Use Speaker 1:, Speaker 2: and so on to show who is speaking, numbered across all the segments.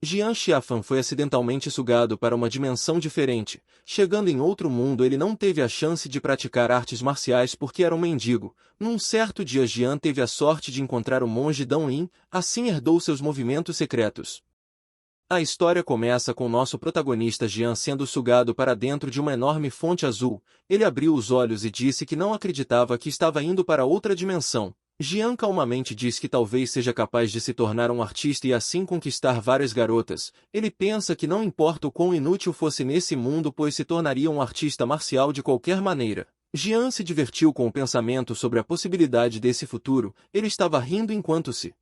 Speaker 1: Jian Xiafan foi acidentalmente sugado para uma dimensão diferente. Chegando em outro mundo, ele não teve a chance de praticar artes marciais porque era um mendigo. Num certo dia, Jian teve a sorte de encontrar o monge Dão Yin, assim herdou seus movimentos secretos. A história começa com nosso protagonista Jian sendo sugado para dentro de uma enorme fonte azul. Ele abriu os olhos e disse que não acreditava que estava indo para outra dimensão. Jian calmamente diz que talvez seja capaz de se tornar um artista e assim conquistar várias garotas. Ele pensa que não importa o quão inútil fosse nesse mundo, pois se tornaria um artista marcial de qualquer maneira. Jian se divertiu com o pensamento sobre a possibilidade desse futuro. Ele estava rindo enquanto se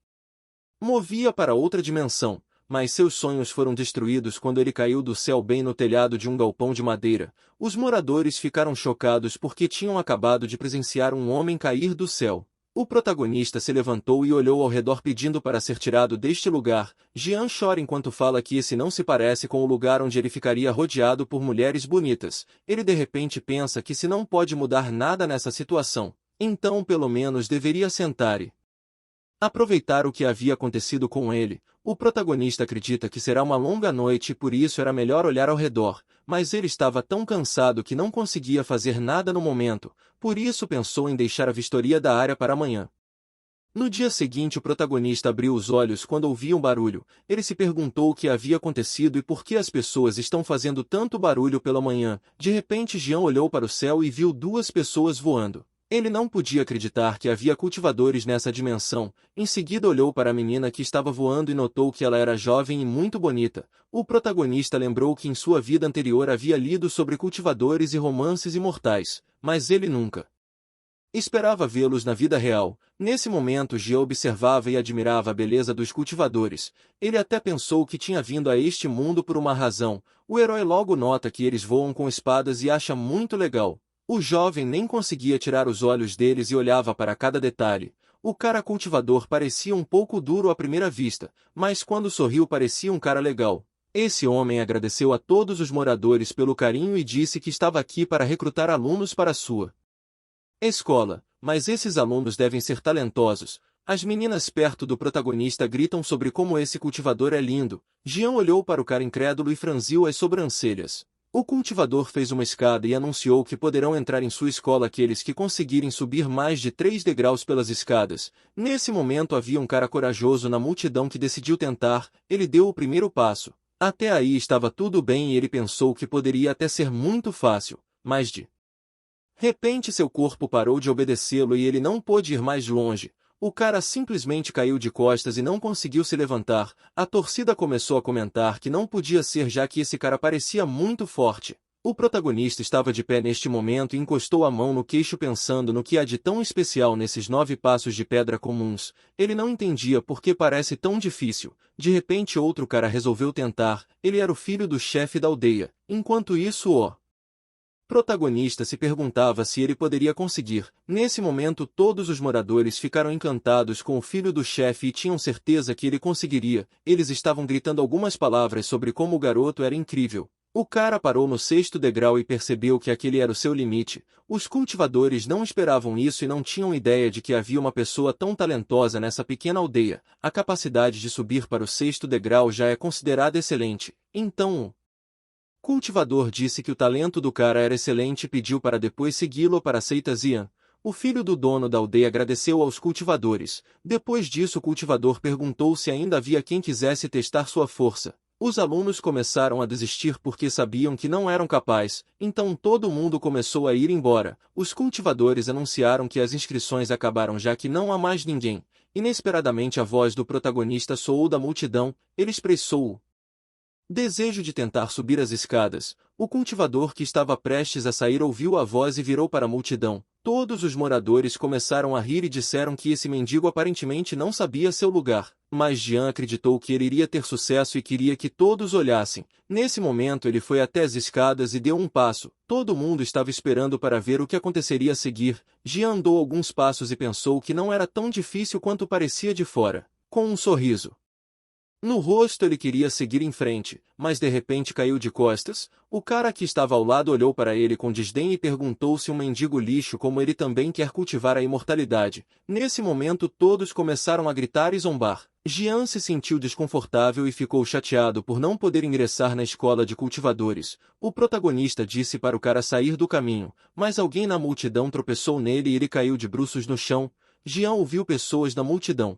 Speaker 1: movia para outra dimensão. Mas seus sonhos foram destruídos quando ele caiu do céu bem no telhado de um galpão de madeira. Os moradores ficaram chocados porque tinham acabado de presenciar um homem cair do céu. O protagonista se levantou e olhou ao redor pedindo para ser tirado deste lugar. Jian chora enquanto fala que esse não se parece com o lugar onde ele ficaria rodeado por mulheres bonitas. Ele de repente pensa que se não pode mudar nada nessa situação, então pelo menos deveria sentar e aproveitar o que havia acontecido com ele. O protagonista acredita que será uma longa noite e por isso era melhor olhar ao redor, mas ele estava tão cansado que não conseguia fazer nada no momento, por isso pensou em deixar a vistoria da área para amanhã. No dia seguinte, o protagonista abriu os olhos quando ouvia um barulho. Ele se perguntou o que havia acontecido e por que as pessoas estão fazendo tanto barulho pela manhã. De repente, Jian olhou para o céu e viu duas pessoas voando. Ele não podia acreditar que havia cultivadores nessa dimensão. Em seguida olhou para a menina que estava voando e notou que ela era jovem e muito bonita. O protagonista lembrou que em sua vida anterior havia lido sobre cultivadores e romances imortais, mas ele nunca esperava vê-los na vida real. Nesse momento, Jian observava e admirava a beleza dos cultivadores. Ele até pensou que tinha vindo a este mundo por uma razão. O herói logo nota que eles voam com espadas e acha muito legal. O jovem nem conseguia tirar os olhos deles e olhava para cada detalhe. O cara cultivador parecia um pouco duro à primeira vista, mas quando sorriu parecia um cara legal. Esse homem agradeceu a todos os moradores pelo carinho e disse que estava aqui para recrutar alunos para sua escola, mas esses alunos devem ser talentosos. As meninas perto do protagonista gritam sobre como esse cultivador é lindo. Jian olhou para o cara incrédulo e franziu as sobrancelhas. O cultivador fez uma escada e anunciou que poderão entrar em sua escola aqueles que conseguirem subir mais de 3 degraus pelas escadas. Nesse momento havia um cara corajoso na multidão que decidiu tentar. Ele deu o primeiro passo. Até aí estava tudo bem e ele pensou que poderia até ser muito fácil, mas de repente seu corpo parou de obedecê-lo e ele não pôde ir mais longe. O cara simplesmente caiu de costas e não conseguiu se levantar. A torcida começou a comentar que não podia ser já que esse cara parecia muito forte. O protagonista estava de pé neste momento e encostou a mão no queixo pensando no que há de tão especial nesses 9 passos de pedra comuns. Ele não entendia por que parece tão difícil. De repente outro cara resolveu tentar. Ele era o filho do chefe da aldeia. Enquanto isso o protagonista se perguntava se ele poderia conseguir. Nesse momento todos os moradores ficaram encantados com o filho do chefe e tinham certeza que ele conseguiria. Eles estavam gritando algumas palavras sobre como o garoto era incrível. O cara parou no 6º degrau e percebeu que aquele era o seu limite. Os cultivadores não esperavam isso e não tinham ideia de que havia uma pessoa tão talentosa nessa pequena aldeia. A capacidade de subir para o 6º degrau já é considerada excelente. Então o cultivador disse que o talento do cara era excelente e pediu para depois segui-lo para a seita Xian. O filho do dono da aldeia agradeceu aos cultivadores. Depois disso o cultivador perguntou se ainda havia quem quisesse testar sua força. Os alunos começaram a desistir porque sabiam que não eram capazes, então todo mundo começou a ir embora. Os cultivadores anunciaram que as inscrições acabaram já que não há mais ninguém. Inesperadamente a voz do protagonista soou da multidão. Ele expressou o desejo de tentar subir as escadas. O cultivador que estava prestes a sair ouviu a voz e virou para a multidão. Todos os moradores começaram a rir e disseram que esse mendigo aparentemente não sabia seu lugar. Mas Jian acreditou que ele iria ter sucesso e queria que todos olhassem. Nesse momento ele foi até as escadas e deu um passo. Todo mundo estava esperando para ver o que aconteceria a seguir. Jian andou alguns passos e pensou que não era tão difícil quanto parecia de fora. Com um sorriso No rosto ele queria seguir em frente, mas de repente caiu de costas. O cara que estava ao lado olhou para ele com desdém e perguntou se um mendigo lixo como ele também quer cultivar a imortalidade. Nesse momento todos começaram a gritar e zombar. Jian se sentiu desconfortável e ficou chateado por não poder ingressar na escola de cultivadores. O protagonista disse para o cara sair do caminho, mas alguém na multidão tropeçou nele e ele caiu de bruços no chão. Jian ouviu pessoas da multidão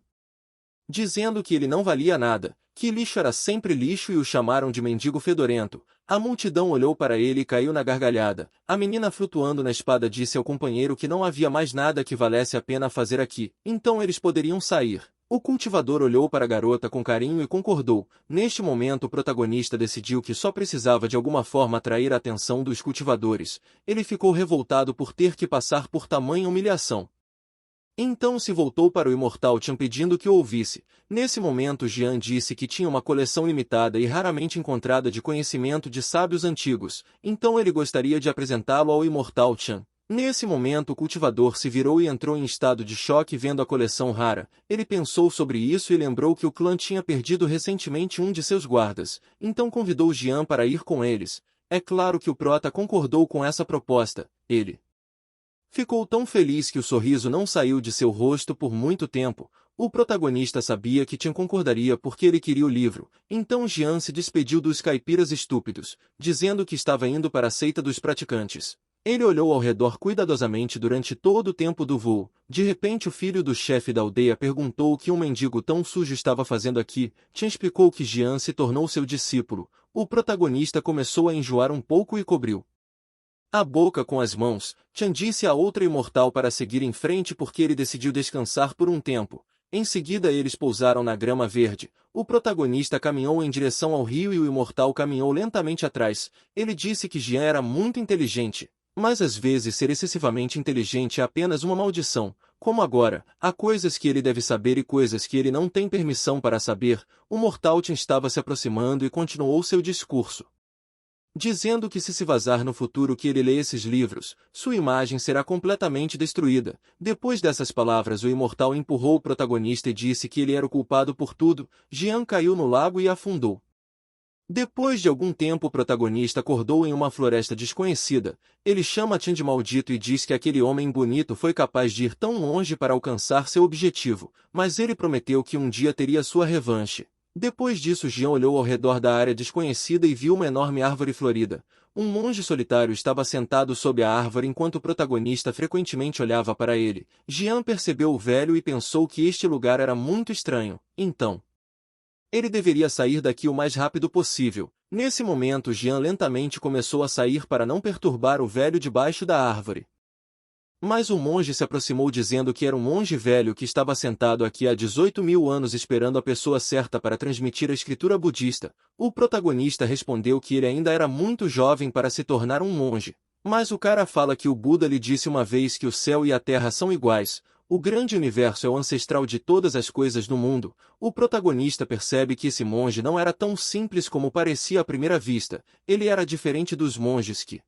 Speaker 1: dizendo que ele não valia nada, que lixo era sempre lixo e o chamaram de mendigo fedorento. A multidão olhou para ele e caiu na gargalhada. A menina flutuando na espada disse ao companheiro que não havia mais nada que valesse a pena fazer aqui, então eles poderiam sair. O cultivador olhou para a garota com carinho e concordou. Neste momento o protagonista decidiu que só precisava de alguma forma atrair a atenção dos cultivadores. Ele ficou revoltado por ter que passar por tamanha humilhação. Então se voltou para o Imortal Chan pedindo que o ouvisse. Nesse momento Jian disse que tinha uma coleção limitada e raramente encontrada de conhecimento de sábios antigos, então ele gostaria de apresentá-lo ao Imortal Chan. Nesse momento o cultivador se virou e entrou em estado de choque vendo a coleção rara. Ele pensou sobre isso e lembrou que o clã tinha perdido recentemente um de seus guardas, então convidou Jian para ir com eles. É claro que o prota concordou com essa proposta. Ele ficou tão feliz que o sorriso não saiu de seu rosto por muito tempo. O protagonista sabia que Chen concordaria porque ele queria o livro, então Jian se despediu dos caipiras estúpidos, dizendo que estava indo para a seita dos praticantes. Ele olhou ao redor cuidadosamente durante todo o tempo do voo. De repente o filho do chefe da aldeia perguntou o que um mendigo tão sujo estava fazendo aqui. Chen explicou que Jian se tornou seu discípulo. O protagonista começou a enjoar um pouco e cobriu a boca com as mãos. Chan disse a outra imortal para seguir em frente porque ele decidiu descansar por um tempo. Em seguida eles pousaram na grama verde. O protagonista caminhou em direção ao rio e o imortal caminhou lentamente atrás. Ele disse que Jian era muito inteligente, mas às vezes ser excessivamente inteligente é apenas uma maldição. Como agora, há coisas que ele deve saber e coisas que ele não tem permissão para saber. O mortal Chan estava se aproximando e continuou seu discurso, dizendo que se vazar no futuro que ele lê esses livros, sua imagem será completamente destruída. Depois dessas palavras o imortal empurrou o protagonista e disse que ele era o culpado por tudo. Jian caiu no lago e afundou. Depois de algum tempo o protagonista acordou em uma floresta desconhecida. Ele chama Chen de maldito e diz que aquele homem bonito foi capaz de ir tão longe para alcançar seu objetivo, mas ele prometeu que um dia teria sua revanche. Depois disso Jian olhou ao redor da área desconhecida e viu uma enorme árvore florida. Um monge solitário estava sentado sob a árvore enquanto o protagonista frequentemente olhava para ele. Jian percebeu o velho e pensou que este lugar era muito estranho. Então, ele deveria sair daqui o mais rápido possível. Nesse momento Jian lentamente começou a sair para não perturbar o velho debaixo da árvore. Mas o monge se aproximou dizendo que era um monge velho que estava sentado aqui há 18.000 anos esperando a pessoa certa para transmitir a escritura budista. O protagonista respondeu que ele ainda era muito jovem para se tornar um monge. Mas o cara fala que o Buda lhe disse uma vez que o céu e a terra são iguais. O grande universo é o ancestral de todas as coisas no mundo. O protagonista percebe que esse monge não era tão simples como parecia à primeira vista. Ele era diferente dos monges que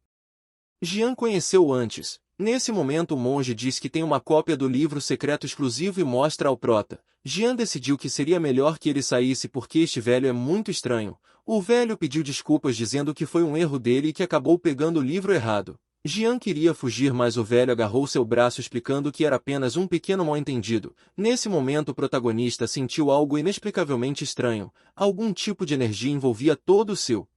Speaker 1: Jian conheceu antes. Nesse momento o monge diz que tem uma cópia do livro secreto exclusivo e mostra ao prota. Jian decidiu que seria melhor que ele saísse porque este velho é muito estranho. O velho pediu desculpas dizendo que foi um erro dele e que acabou pegando o livro errado. Jian queria fugir mas o velho agarrou seu braço explicando que era apenas um pequeno mal-entendido. Nesse momento o protagonista sentiu algo inexplicavelmente estranho. Algum tipo de energia envolvia todo o seu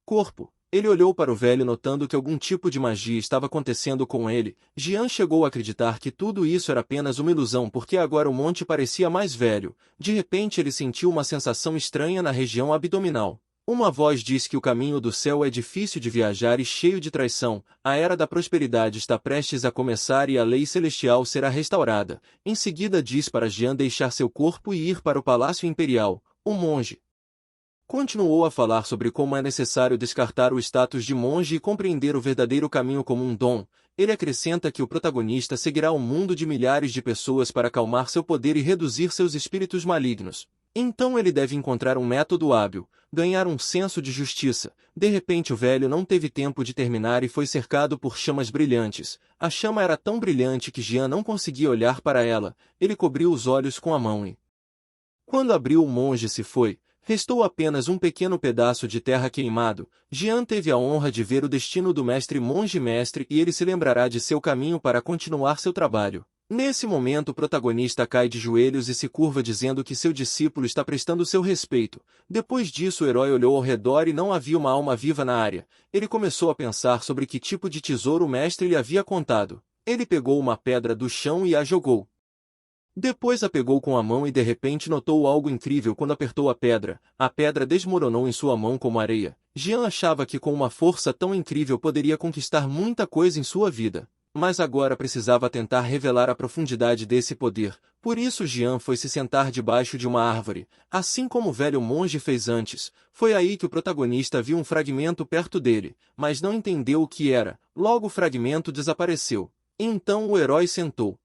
Speaker 1: corpo. Ele olhou para o velho notando que algum tipo de magia estava acontecendo com ele. Jian chegou a acreditar que tudo isso era apenas uma ilusão porque agora o monte parecia mais velho. De repente ele sentiu uma sensação estranha na região abdominal. Uma voz disse que o caminho do céu é difícil de viajar e cheio de traição. A era da prosperidade está prestes a começar e a lei celestial será restaurada. Em seguida diz para Jian deixar seu corpo e ir para o palácio imperial. O monge continuou a falar sobre como é necessário descartar o status de monge e compreender o verdadeiro caminho como um dom. Ele acrescenta que o protagonista seguirá um mundo de milhares de pessoas para acalmar seu poder e reduzir seus espíritos malignos. Então ele deve encontrar um método hábil, ganhar um senso de justiça. De repente o velho não teve tempo de terminar e foi cercado por chamas brilhantes. A chama era tão brilhante que Jian não conseguia olhar para ela. Ele cobriu os olhos com a mão e Quando abriu, o monge se foi. Restou apenas um pequeno pedaço de terra queimado. Jian teve a honra de ver o destino do mestre monge mestre e ele se lembrará de seu caminho para continuar seu trabalho. Nesse momento o protagonista cai de joelhos e se curva dizendo que seu discípulo está prestando seu respeito. Depois disso o herói olhou ao redor e não havia uma alma viva na área. Ele começou a pensar sobre que tipo de tesouro o mestre lhe havia contado. Ele pegou uma pedra do chão e a jogou. Depois a pegou com a mão e de repente notou algo incrível quando apertou a pedra. A pedra desmoronou em sua mão como areia. Jian achava que com uma força tão incrível poderia conquistar muita coisa em sua vida. Mas agora precisava tentar revelar a profundidade desse poder. Por isso Jian foi se sentar debaixo de uma árvore, assim como o velho monge fez antes. Foi aí que o protagonista viu um fragmento perto dele, mas não entendeu o que era. Logo o fragmento desapareceu. Então o herói sentou.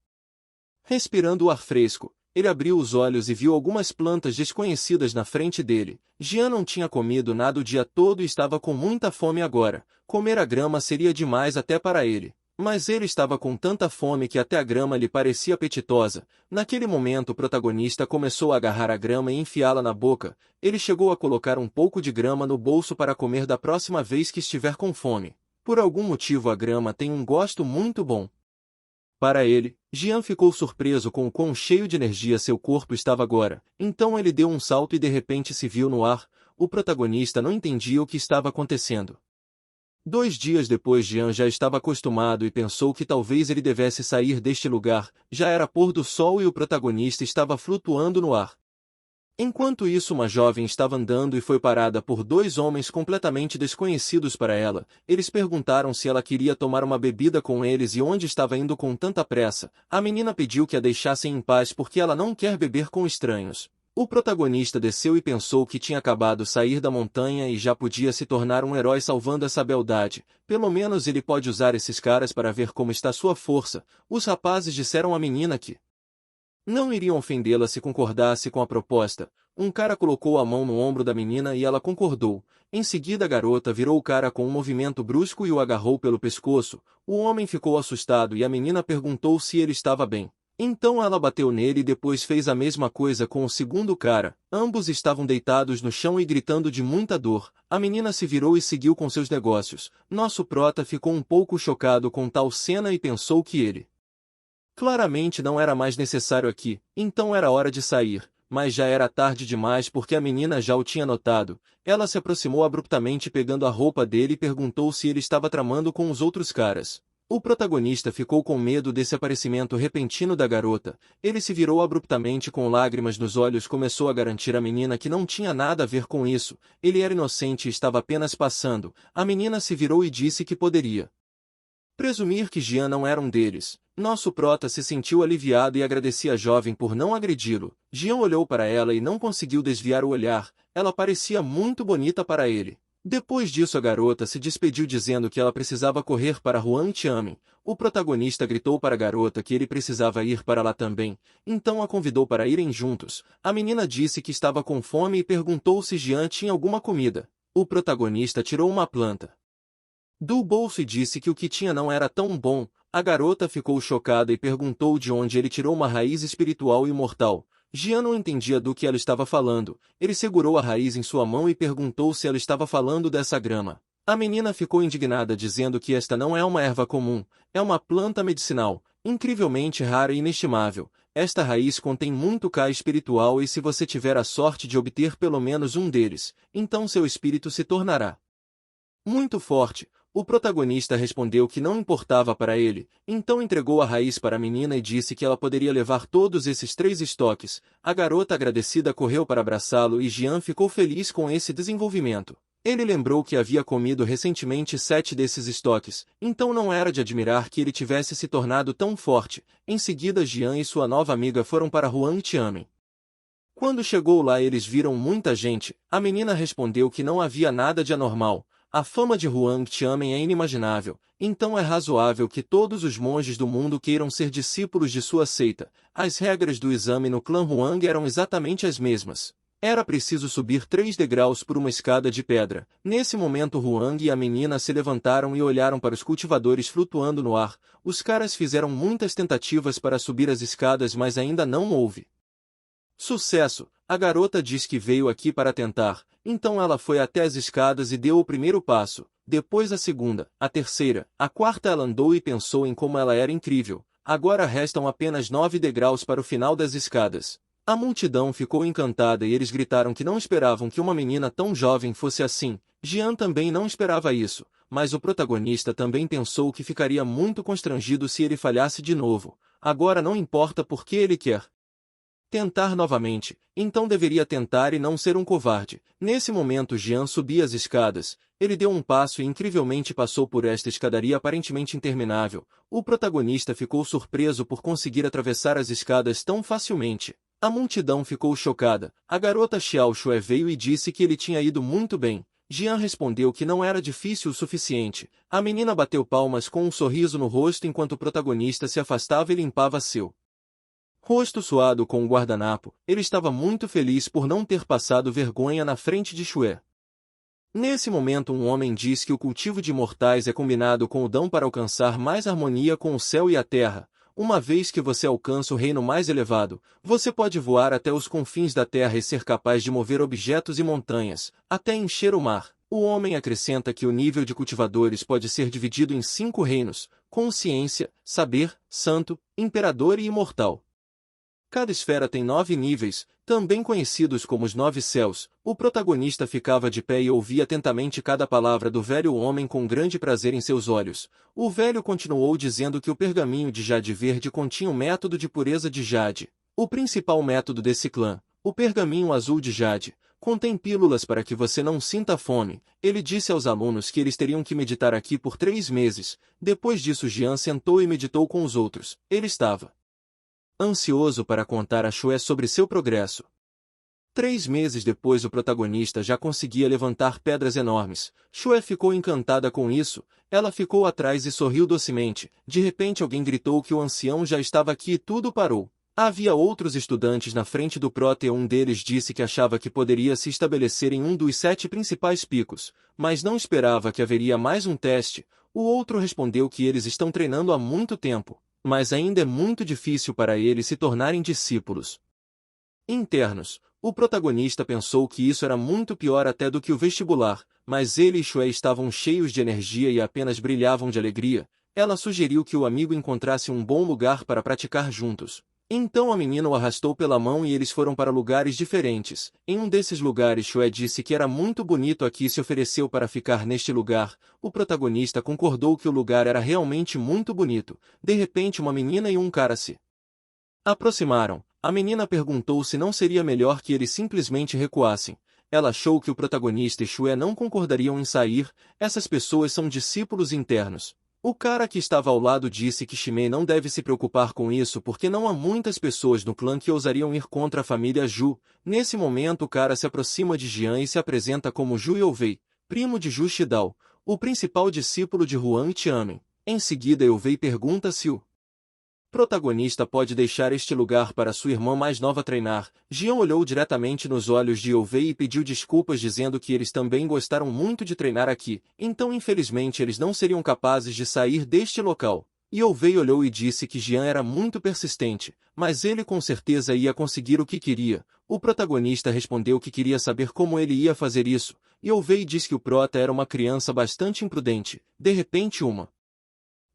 Speaker 1: Respirando o ar fresco, ele abriu os olhos e viu algumas plantas desconhecidas na frente dele. Jian não tinha comido nada o dia todo e estava com muita fome agora. Comer a grama seria demais até para ele. Mas ele estava com tanta fome que até a grama lhe parecia apetitosa. Naquele momento o protagonista começou a agarrar a grama e enfiá-la na boca. Ele chegou a colocar um pouco de grama no bolso para comer da próxima vez que estiver com fome. Por algum motivo a grama tem um gosto muito bom. Para ele, Jian ficou surpreso com o quão cheio de energia seu corpo estava agora. Então ele deu um salto e de repente se viu no ar. O protagonista não entendia o que estava acontecendo. 2 dias depois Jian já estava acostumado e pensou que talvez ele devesse sair deste lugar. Já era pôr do sol e o protagonista estava flutuando no ar. Enquanto isso uma jovem estava andando e foi parada por 2 homens completamente desconhecidos para ela. Eles perguntaram se ela queria tomar uma bebida com eles e onde estava indo com tanta pressa. A menina pediu que a deixassem em paz porque ela não quer beber com estranhos. O protagonista desceu e pensou que tinha acabado de sair da montanha e já podia se tornar um herói salvando essa beldade. Pelo menos ele pode usar esses caras para ver como está sua força. Os rapazes disseram à menina que não iriam ofendê-la se concordasse com a proposta. Um cara colocou a mão no ombro da menina e ela concordou. Em seguida a garota virou o cara com um movimento brusco e o agarrou pelo pescoço. O homem ficou assustado e a menina perguntou se ele estava bem. Então ela bateu nele e depois fez a mesma coisa com o segundo cara. Ambos estavam deitados no chão e gritando de muita dor. A menina se virou e seguiu com seus negócios. Nosso prota ficou um pouco chocado com tal cena e pensou que ele claramente não era mais necessário aqui, então era hora de sair, mas já era tarde demais porque a menina já o tinha notado. Ela se aproximou abruptamente pegando a roupa dele e perguntou se ele estava tramando com os outros caras. O protagonista ficou com medo desse aparecimento repentino da garota. Ele se virou abruptamente com lágrimas nos olhos e começou a garantir à menina que não tinha nada a ver com isso. Ele era inocente e estava apenas passando. A menina se virou e disse que poderia presumir que Jian não era um deles. Nosso prota se sentiu aliviado e agradecia a jovem por não agredi-lo. Jian olhou para ela e não conseguiu desviar o olhar. Ela parecia muito bonita para ele. Depois disso a garota se despediu dizendo que ela precisava correr para Huangtiamen. O protagonista gritou para a garota que ele precisava ir para lá também, então a convidou para irem juntos. A menina disse que estava com fome e perguntou se Jian tinha alguma comida. O protagonista tirou uma planta do bolso e disse que o que tinha não era tão bom. A garota ficou chocada e perguntou de onde ele tirou uma raiz espiritual e imortal. Jian não entendia do que ela estava falando. Ele segurou a raiz em sua mão e perguntou se ela estava falando dessa grama. A menina ficou indignada dizendo que esta não é uma erva comum, é uma planta medicinal, incrivelmente rara e inestimável. Esta raiz contém muito Ka espiritual e se você tiver a sorte de obter pelo menos um deles, então seu espírito se tornará muito forte. O protagonista respondeu que não importava para ele, então entregou a raiz para a menina e disse que ela poderia levar todos esses 3 estoques. A garota agradecida correu para abraçá-lo e Jian ficou feliz com esse desenvolvimento. Ele lembrou que havia comido recentemente 7 desses estoques, então não era de admirar que ele tivesse se tornado tão forte. Em seguida Jian e sua nova amiga foram para Huangtiamen. Quando chegou lá eles viram muita gente. A menina respondeu que não havia nada de anormal. A fama de Huangtiamen é inimaginável, então é razoável que todos os monges do mundo queiram ser discípulos de sua seita. As regras do exame no clã Huang eram exatamente as mesmas. Era preciso subir 3 degraus por uma escada de pedra. Nesse momento Huang e a menina se levantaram e olharam para os cultivadores flutuando no ar. Os caras fizeram muitas tentativas para subir as escadas mas ainda não houve sucesso. A garota diz que veio aqui para tentar, então ela foi até as escadas e deu o primeiro passo, depois a segunda, a terceira, a quarta ela andou e pensou em como ela era incrível. Agora restam apenas 9 degraus para o final das escadas. A multidão ficou encantada e eles gritaram que não esperavam que uma menina tão jovem fosse assim. Jian também não esperava isso, mas o protagonista também pensou que ficaria muito constrangido se ele falhasse de novo. Agora não importa porque ele quer tentar novamente, então deveria tentar e não ser um covarde. Nesse momento Jian subia as escadas. Ele deu um passo e incrivelmente passou por esta escadaria aparentemente interminável. O protagonista ficou surpreso por conseguir atravessar as escadas tão facilmente. A multidão ficou chocada. A garota Xiao Xue veio e disse que ele tinha ido muito bem. Jian respondeu que não era difícil o suficiente. A menina bateu palmas com um sorriso no rosto enquanto o protagonista se afastava e limpava seu rosto suado com o guardanapo. Ele estava muito feliz por não ter passado vergonha na frente de Xue. Nesse momento um homem diz que o cultivo de mortais é combinado com o dão para alcançar mais harmonia com o céu e a terra. Uma vez que você alcança o reino mais elevado, você pode voar até os confins da terra e ser capaz de mover objetos e montanhas, até encher o mar. O homem acrescenta que o nível de cultivadores pode ser dividido em 5 reinos: consciência, saber, santo, imperador e imortal. Cada esfera tem 9 níveis, também conhecidos como os 9 céus. O protagonista ficava de pé e ouvia atentamente cada palavra do velho homem com grande prazer em seus olhos. O velho continuou dizendo que o pergaminho de jade verde continha um método de pureza de jade. O principal método desse clã, o pergaminho azul de jade, contém pílulas para que você não sinta fome. Ele disse aos alunos que eles teriam que meditar aqui por 3 meses. Depois disso Jian sentou e meditou com os outros. Ele estava ansioso para contar a Xue sobre seu progresso. 3 meses depois o protagonista já conseguia levantar pedras enormes. Xue ficou encantada com isso. Ela ficou atrás e sorriu docemente. De repente alguém gritou que o ancião já estava aqui e tudo parou. Havia outros estudantes na frente do Prote e um deles disse que achava que poderia se estabelecer em um dos 7 principais picos, mas não esperava que haveria mais um teste. O outro respondeu que eles estão treinando há muito tempo, mas ainda é muito difícil para eles se tornarem discípulos internos. O protagonista pensou que isso era muito pior até do que o vestibular, mas ele e Xue estavam cheios de energia e apenas brilhavam de alegria. Ela sugeriu que o amigo encontrasse um bom lugar para praticar juntos. Então a menina o arrastou pela mão e eles foram para lugares diferentes. Em um desses lugares Xue disse que era muito bonito aqui e se ofereceu para ficar neste lugar. O protagonista concordou que o lugar era realmente muito bonito. De repente uma menina e um cara se aproximaram. A menina perguntou se não seria melhor que eles simplesmente recuassem. Ela achou que o protagonista e Xue não concordariam em sair. Essas pessoas são discípulos internos. O cara que estava ao lado disse que Shimei não deve se preocupar com isso porque não há muitas pessoas no clã que ousariam ir contra a família Ju. Nesse momento o cara se aproxima de Jian e se apresenta como Ju Youvei, primo de Ju Shidao, o principal discípulo de Huang Tianmen. Em seguida Youvei pergunta se o protagonista pode deixar este lugar para sua irmã mais nova treinar. Jian olhou diretamente nos olhos de Youvei e pediu desculpas dizendo que eles também gostaram muito de treinar aqui, então infelizmente eles não seriam capazes de sair deste local. Youvei olhou e disse que Jian era muito persistente, mas ele com certeza ia conseguir o que queria. O protagonista respondeu que queria saber como ele ia fazer isso. Youvei disse que o prota era uma criança bastante imprudente. De repente uma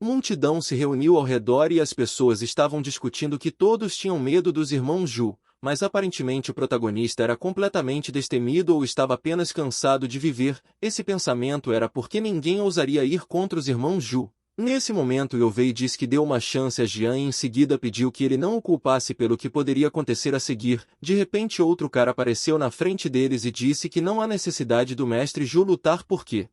Speaker 1: multidão se reuniu ao redor e as pessoas estavam discutindo que todos tinham medo dos irmãos Ju, mas aparentemente o protagonista era completamente destemido ou estava apenas cansado de viver. Esse pensamento era porque ninguém ousaria ir contra os irmãos Ju. Nesse momento Youvei disse que deu uma chance a Jian e em seguida pediu que ele não o culpasse pelo que poderia acontecer a seguir. De repente outro cara apareceu na frente deles e disse que não há necessidade do mestre Ju lutar porque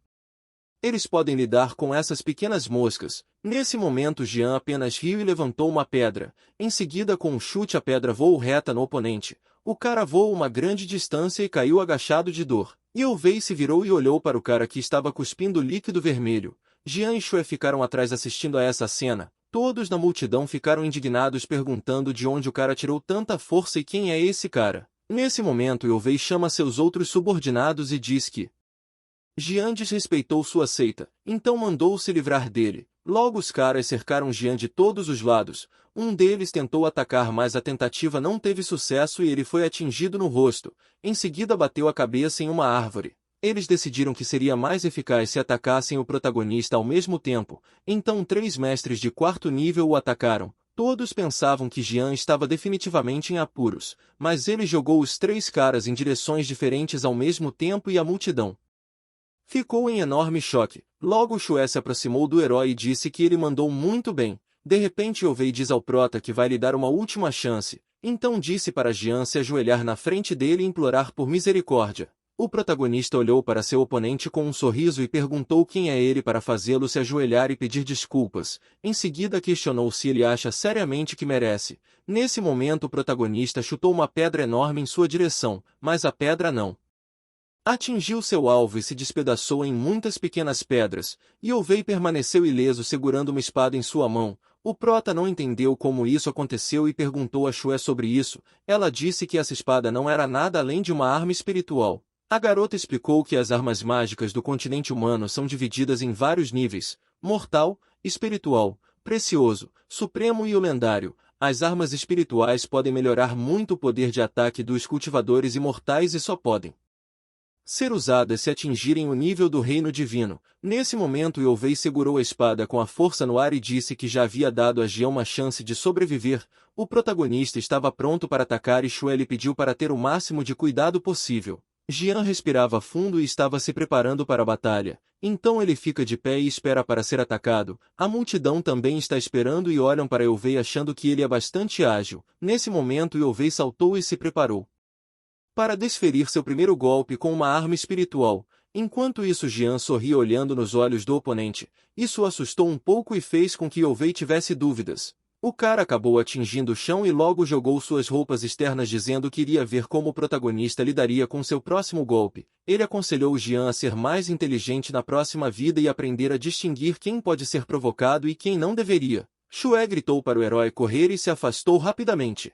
Speaker 1: eles podem lidar com essas pequenas moscas. Nesse momento Jian apenas riu e levantou uma pedra. Em seguida com um chute a pedra voou reta no oponente. O cara voou uma grande distância e caiu agachado de dor. Youvei se virou e olhou para o cara que estava cuspindo líquido vermelho. Jian e Xue ficaram atrás assistindo a essa cena. Todos na multidão ficaram indignados perguntando de onde o cara tirou tanta força e quem é esse cara. Nesse momento Youvei chama seus outros subordinados e diz que Jian desrespeitou sua seita, então mandou se livrar dele. Logo os caras cercaram Jian de todos os lados. Um deles tentou atacar, mas a tentativa não teve sucesso e ele foi atingido no rosto. Em seguida bateu a cabeça em uma árvore. Eles decidiram que seria mais eficaz se atacassem o protagonista ao mesmo tempo. Então 3 mestres de 4º nível o atacaram. Todos pensavam que Jian estava definitivamente em apuros, mas ele jogou os 3 caras em direções diferentes ao mesmo tempo e a multidão ficou em enorme choque. Logo Shue se aproximou do herói e disse que ele mandou muito bem. De repente Yovei diz ao prota que vai lhe dar uma última chance. Então disse para Jian se ajoelhar na frente dele e implorar por misericórdia. O protagonista olhou para seu oponente com um sorriso e perguntou quem é ele para fazê-lo se ajoelhar e pedir desculpas. Em seguida questionou se ele acha seriamente que merece. Nesse momento o protagonista chutou uma pedra enorme em sua direção, mas a pedra não atingiu seu alvo e se despedaçou em muitas pequenas pedras, e Yovei permaneceu ileso segurando uma espada em sua mão. O prota não entendeu como isso aconteceu e perguntou a Shue sobre isso. Ela disse que essa espada não era nada além de uma arma espiritual. A garota explicou que as armas mágicas do continente humano são divididas em vários níveis: mortal, espiritual, precioso, supremo e o lendário. As armas espirituais podem melhorar muito o poder de ataque dos cultivadores imortais e só podem ser usadas se atingirem o nível do reino divino. Nesse momento Yovei segurou a espada com a força no ar e disse que já havia dado a Jian uma chance de sobreviver. O protagonista estava pronto para atacar e Shue lhe pediu para ter o máximo de cuidado possível. Jian respirava fundo e estava se preparando para a batalha. Então ele fica de pé e espera para ser atacado. A multidão também está esperando e olham para Yovei achando que ele é bastante ágil. Nesse momento Yovei saltou e se preparou para desferir seu primeiro golpe com uma arma espiritual. Enquanto isso Jian sorria olhando nos olhos do oponente. Isso o assustou um pouco e fez com que Yovei tivesse dúvidas. O cara acabou atingindo o chão e logo jogou suas roupas externas dizendo que iria ver como o protagonista lidaria com seu próximo golpe. Ele aconselhou Jian a ser mais inteligente na próxima vida e aprender a distinguir quem pode ser provocado e quem não deveria. Shue gritou para o herói correr e se afastou rapidamente.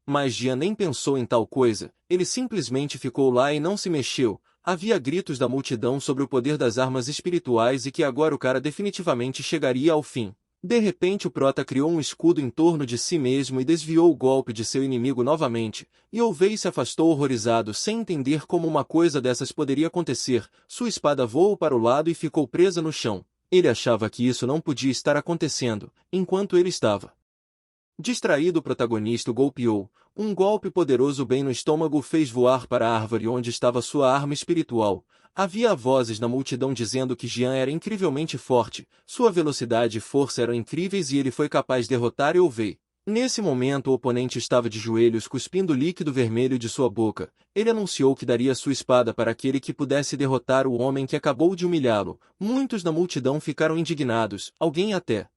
Speaker 1: Mas Jian nem pensou em tal coisa, ele simplesmente ficou lá e não se mexeu. Havia gritos da multidão sobre o poder das armas espirituais e que agora o cara definitivamente chegaria ao fim. De repente o prota criou um escudo em torno de si mesmo e desviou o golpe de seu inimigo novamente, e Yovei se afastou horrorizado sem entender como uma coisa dessas poderia acontecer. Sua espada voou para o lado e ficou presa no chão. Ele achava que isso não podia estar acontecendo, enquanto ele estava distraído. O protagonista o golpeou. Um golpe poderoso bem no estômago o fez voar para a árvore onde estava sua arma espiritual. Havia vozes na multidão dizendo que Jian era incrivelmente forte, sua velocidade e força eram incríveis e ele foi capaz de derrotar Yovei. Nesse momento o oponente estava de joelhos cuspindo líquido vermelho de sua boca. Ele anunciou que daria sua espada para aquele que pudesse derrotar o homem que acabou de humilhá-lo. Muitos na multidão ficaram indignados, alguém até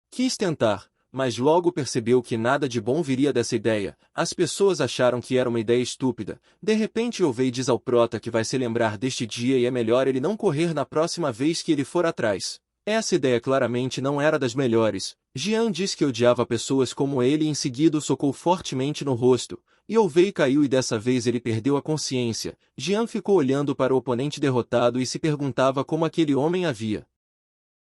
Speaker 1: quis tentar, mas logo percebeu que nada de bom viria dessa ideia. As pessoas acharam que era uma ideia estúpida. De repente Yovei diz ao prota que vai se lembrar deste dia e é melhor ele não correr na próxima vez que ele for atrás. Essa ideia claramente não era das melhores. Jian diz que odiava pessoas como ele e em seguida o socou fortemente no rosto. Yovei caiu e dessa vez ele perdeu a consciência. Jian ficou olhando para o oponente derrotado e se perguntava como aquele homem havia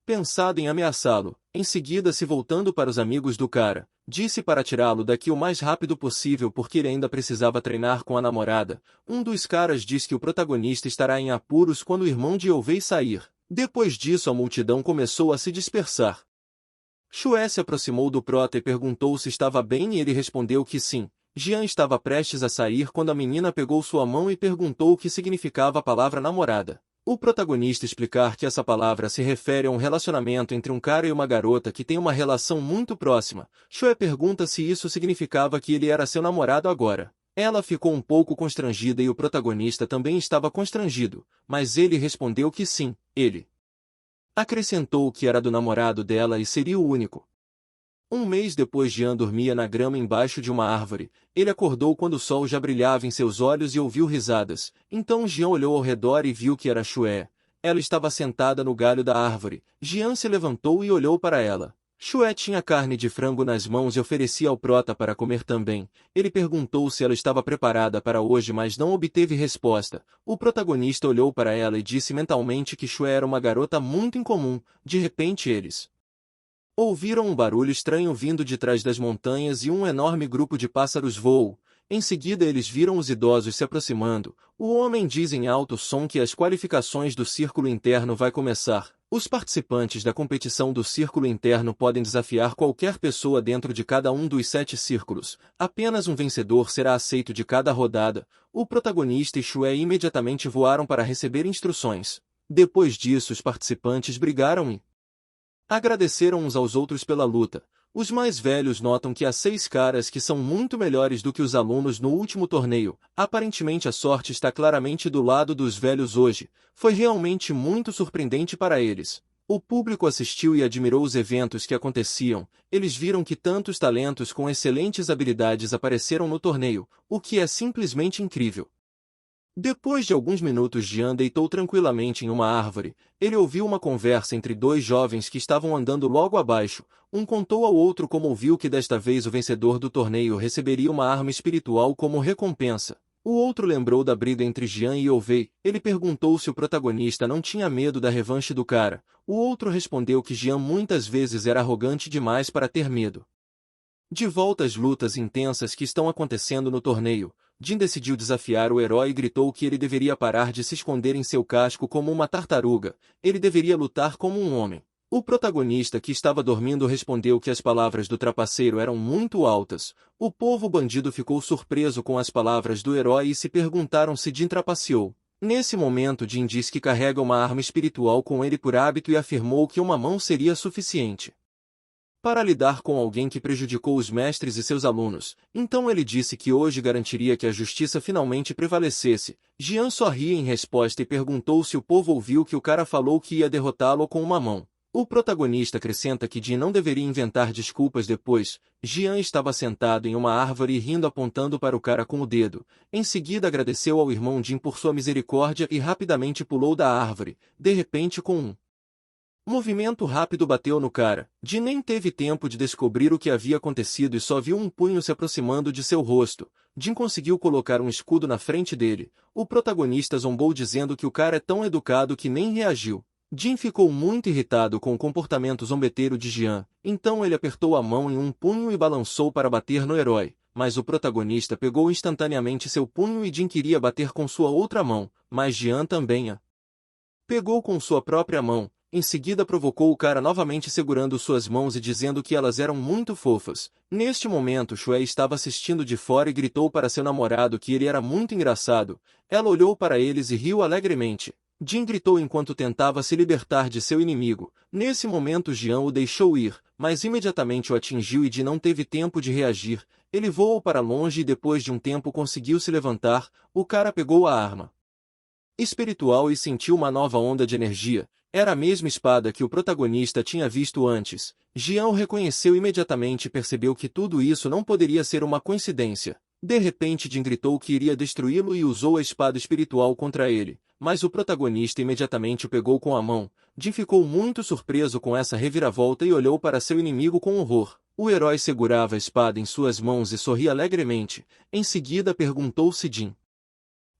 Speaker 1: pensado em ameaçá-lo. Em seguida, se voltando para os amigos do cara, disse para tirá-lo daqui o mais rápido possível porque ele ainda precisava treinar com a namorada. Um dos caras diz que o protagonista estará em apuros quando o irmão de Yovei sair. Depois disso a multidão começou a se dispersar. Shue se aproximou do prota e perguntou se estava bem e ele respondeu que sim. Jian estava prestes a sair quando a menina pegou sua mão e perguntou o que significava a palavra namorada. O protagonista explicar que essa palavra se refere a um relacionamento entre um cara e uma garota que tem uma relação muito próxima. Shue pergunta se isso significava que ele era seu namorado agora. Ela ficou um pouco constrangida e o protagonista também estava constrangido, mas ele respondeu que sim. Ele acrescentou que era do namorado dela e seria o único. Um mês depois Jian dormia na grama embaixo de uma árvore. Ele acordou quando o sol já brilhava em seus olhos e ouviu risadas. Então Jian olhou ao redor e viu que era Shue. Ela estava sentada no galho da árvore. Jian se levantou e olhou para ela. Shue tinha carne de frango nas mãos e oferecia ao prota para comer também. Ele perguntou se ela estava preparada para hoje, mas não obteve resposta. O protagonista olhou para ela e disse mentalmente que Shue era uma garota muito incomum. De repente eles ouviram um barulho estranho vindo de trás das montanhas e um enorme grupo de pássaros voou. Em seguida eles viram os idosos se aproximando. O homem diz em alto som que as qualificações do círculo interno vai começar. Os participantes da competição do círculo interno podem desafiar qualquer pessoa dentro de cada um dos 7 círculos. Apenas um vencedor será aceito de cada rodada. O protagonista e Shue imediatamente voaram para receber instruções. Depois disso os participantes brigaram e agradeceram uns aos outros pela luta. Os mais velhos notam que há 6 caras que são muito melhores do que os alunos no último torneio. Aparentemente a sorte está claramente do lado dos velhos hoje. Foi realmente muito surpreendente para eles. O público assistiu e admirou os eventos que aconteciam. Eles viram que tantos talentos com excelentes habilidades apareceram no torneio, o que é simplesmente incrível. Depois de alguns minutos, Jian deitou tranquilamente em uma árvore. Ele ouviu uma conversa entre 2 jovens que estavam andando logo abaixo. Um contou ao outro como ouviu que desta vez o vencedor do torneio receberia uma arma espiritual como recompensa. O outro lembrou da briga entre Jian e Youvei. Ele perguntou se o protagonista não tinha medo da revanche do cara. O outro respondeu que Jian muitas vezes era arrogante demais para ter medo. De volta às lutas intensas que estão acontecendo no torneio, Jin decidiu desafiar o herói e gritou que ele deveria parar de se esconder em seu casco como uma tartaruga. Ele deveria lutar como um homem. O protagonista, que estava dormindo, respondeu que as palavras do trapaceiro eram muito altas. O povo bandido ficou surpreso com as palavras do herói e se perguntaram se Jin trapaceou. Nesse momento, Jin diz que carrega uma arma espiritual com ele por hábito e afirmou que uma mão seria suficiente para lidar com alguém que prejudicou os mestres e seus alunos. Então ele disse que hoje garantiria que a justiça finalmente prevalecesse. Jian só ria em resposta e perguntou se o povo ouviu que o cara falou que ia derrotá-lo com uma mão. O protagonista acrescenta que Jin não deveria inventar desculpas depois. Jian estava sentado em uma árvore e rindo, apontando para o cara com o dedo. Em seguida agradeceu ao irmão Jin por sua misericórdia e rapidamente pulou da árvore. De repente, com um movimento rápido, bateu no cara. Jin nem teve tempo de descobrir o que havia acontecido e só viu um punho se aproximando de seu rosto. Jin conseguiu colocar um escudo na frente dele. O protagonista zombou dizendo que o cara é tão educado que nem reagiu. Jin ficou muito irritado com o comportamento zombeteiro de Jian. Então ele apertou a mão em um punho e balançou para bater no herói. Mas o protagonista pegou instantaneamente seu punho e Jin queria bater com sua outra mão, mas Jian também a pegou com sua própria mão. Em seguida provocou o cara novamente, segurando suas mãos e dizendo que elas eram muito fofas. Neste momento Shue estava assistindo de fora e gritou para seu namorado que ele era muito engraçado. Ela olhou para eles e riu alegremente. Jin gritou enquanto tentava se libertar de seu inimigo. Nesse momento Jian o deixou ir, mas imediatamente o atingiu e Jin não teve tempo de reagir. Ele voou para longe e depois de um tempo conseguiu se levantar. O cara pegou a arma espiritual e sentiu uma nova onda de energia. Era a mesma espada que o protagonista tinha visto antes. Jian o reconheceu imediatamente e percebeu que tudo isso não poderia ser uma coincidência. De repente Jin gritou que iria destruí-lo e usou a espada espiritual contra ele, mas o protagonista imediatamente o pegou com a mão. Jin ficou muito surpreso com essa reviravolta e olhou para seu inimigo com horror. O herói segurava a espada em suas mãos e sorria alegremente. Em seguida perguntou se Jin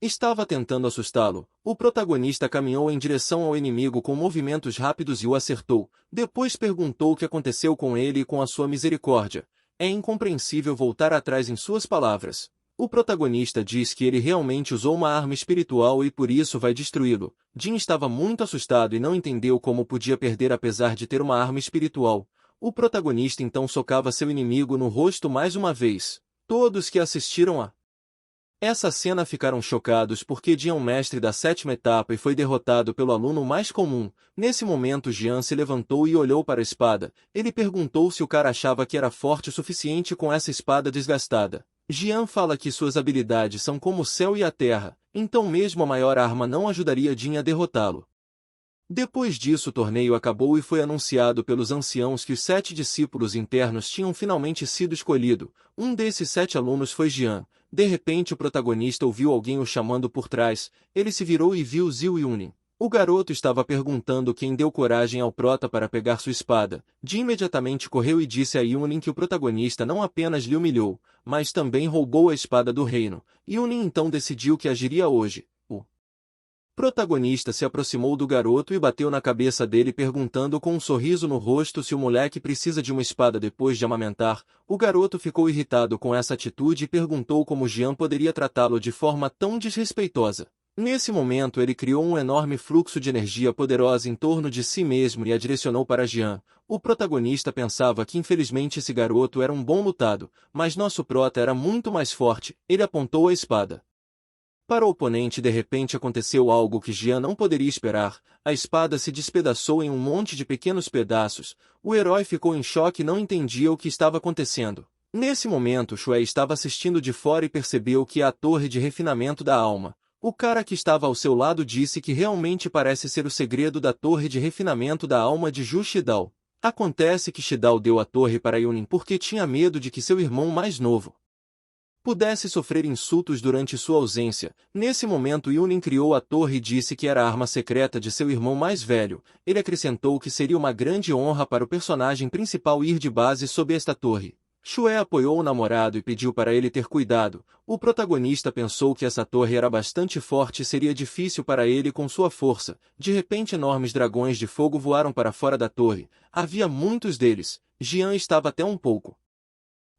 Speaker 1: estava tentando assustá-lo. O protagonista caminhou em direção ao inimigo com movimentos rápidos e o acertou. Depois perguntou o que aconteceu com ele e com a sua misericórdia. É incompreensível voltar atrás em suas palavras. O protagonista diz que ele realmente usou uma arma espiritual e por isso vai destruí-lo. Jin estava muito assustado e não entendeu como podia perder apesar de ter uma arma espiritual. O protagonista então socava seu inimigo no rosto mais uma vez. Todos que assistiram a essa cena ficaram chocados porque Jian é um mestre da 7ª etapa e foi derrotado pelo aluno mais comum. Nesse momento Jian se levantou e olhou para a espada. Ele perguntou se o cara achava que era forte o suficiente com essa espada desgastada. Jian fala que suas habilidades são como o céu e a terra, então mesmo a maior arma não ajudaria Jin a derrotá-lo. Depois disso o torneio acabou e foi anunciado pelos anciãos que os 7 discípulos internos tinham finalmente sido escolhidos. Um desses 7 alunos foi Jian. De repente o protagonista ouviu alguém o chamando por trás. Ele se virou e viu Zhou Yunin. O garoto estava perguntando quem deu coragem ao prota para pegar sua espada. Jin imediatamente correu e disse a Yunin que o protagonista não apenas lhe humilhou, mas também roubou a espada do reino. Yunin então decidiu que agiria hoje. O protagonista se aproximou do garoto e bateu na cabeça dele perguntando com um sorriso no rosto se o moleque precisa de uma espada depois de amamentar. O garoto ficou irritado com essa atitude e perguntou como Jian poderia tratá-lo de forma tão desrespeitosa. Nesse momento ele criou um enorme fluxo de energia poderosa em torno de si mesmo e a direcionou para Jian. O protagonista pensava que infelizmente esse garoto era um bom lutado, mas nosso prota era muito mais forte. Ele apontou a espada para o oponente. De repente aconteceu algo que Jian não poderia esperar. A espada se despedaçou em um monte de pequenos pedaços. O herói ficou em choque e não entendia o que estava acontecendo. Nesse momento Shuai estava assistindo de fora e percebeu que é a torre de refinamento da alma. O cara que estava ao seu lado disse que realmente parece ser o segredo da torre de refinamento da alma de Zhu Shidao. Acontece que Shidao deu a torre para Yunin porque tinha medo de que seu irmão mais novo pudesse sofrer insultos durante sua ausência. Nesse momento Yunin criou a torre e disse que era a arma secreta de seu irmão mais velho. Ele acrescentou que seria uma grande honra para o personagem principal ir de base sob esta torre. Shuai apoiou o namorado e pediu para ele ter cuidado. O protagonista pensou que essa torre era bastante forte e seria difícil para ele com sua força. De repente enormes dragões de fogo voaram para fora da torre. Havia muitos deles. Jian estava até um pouco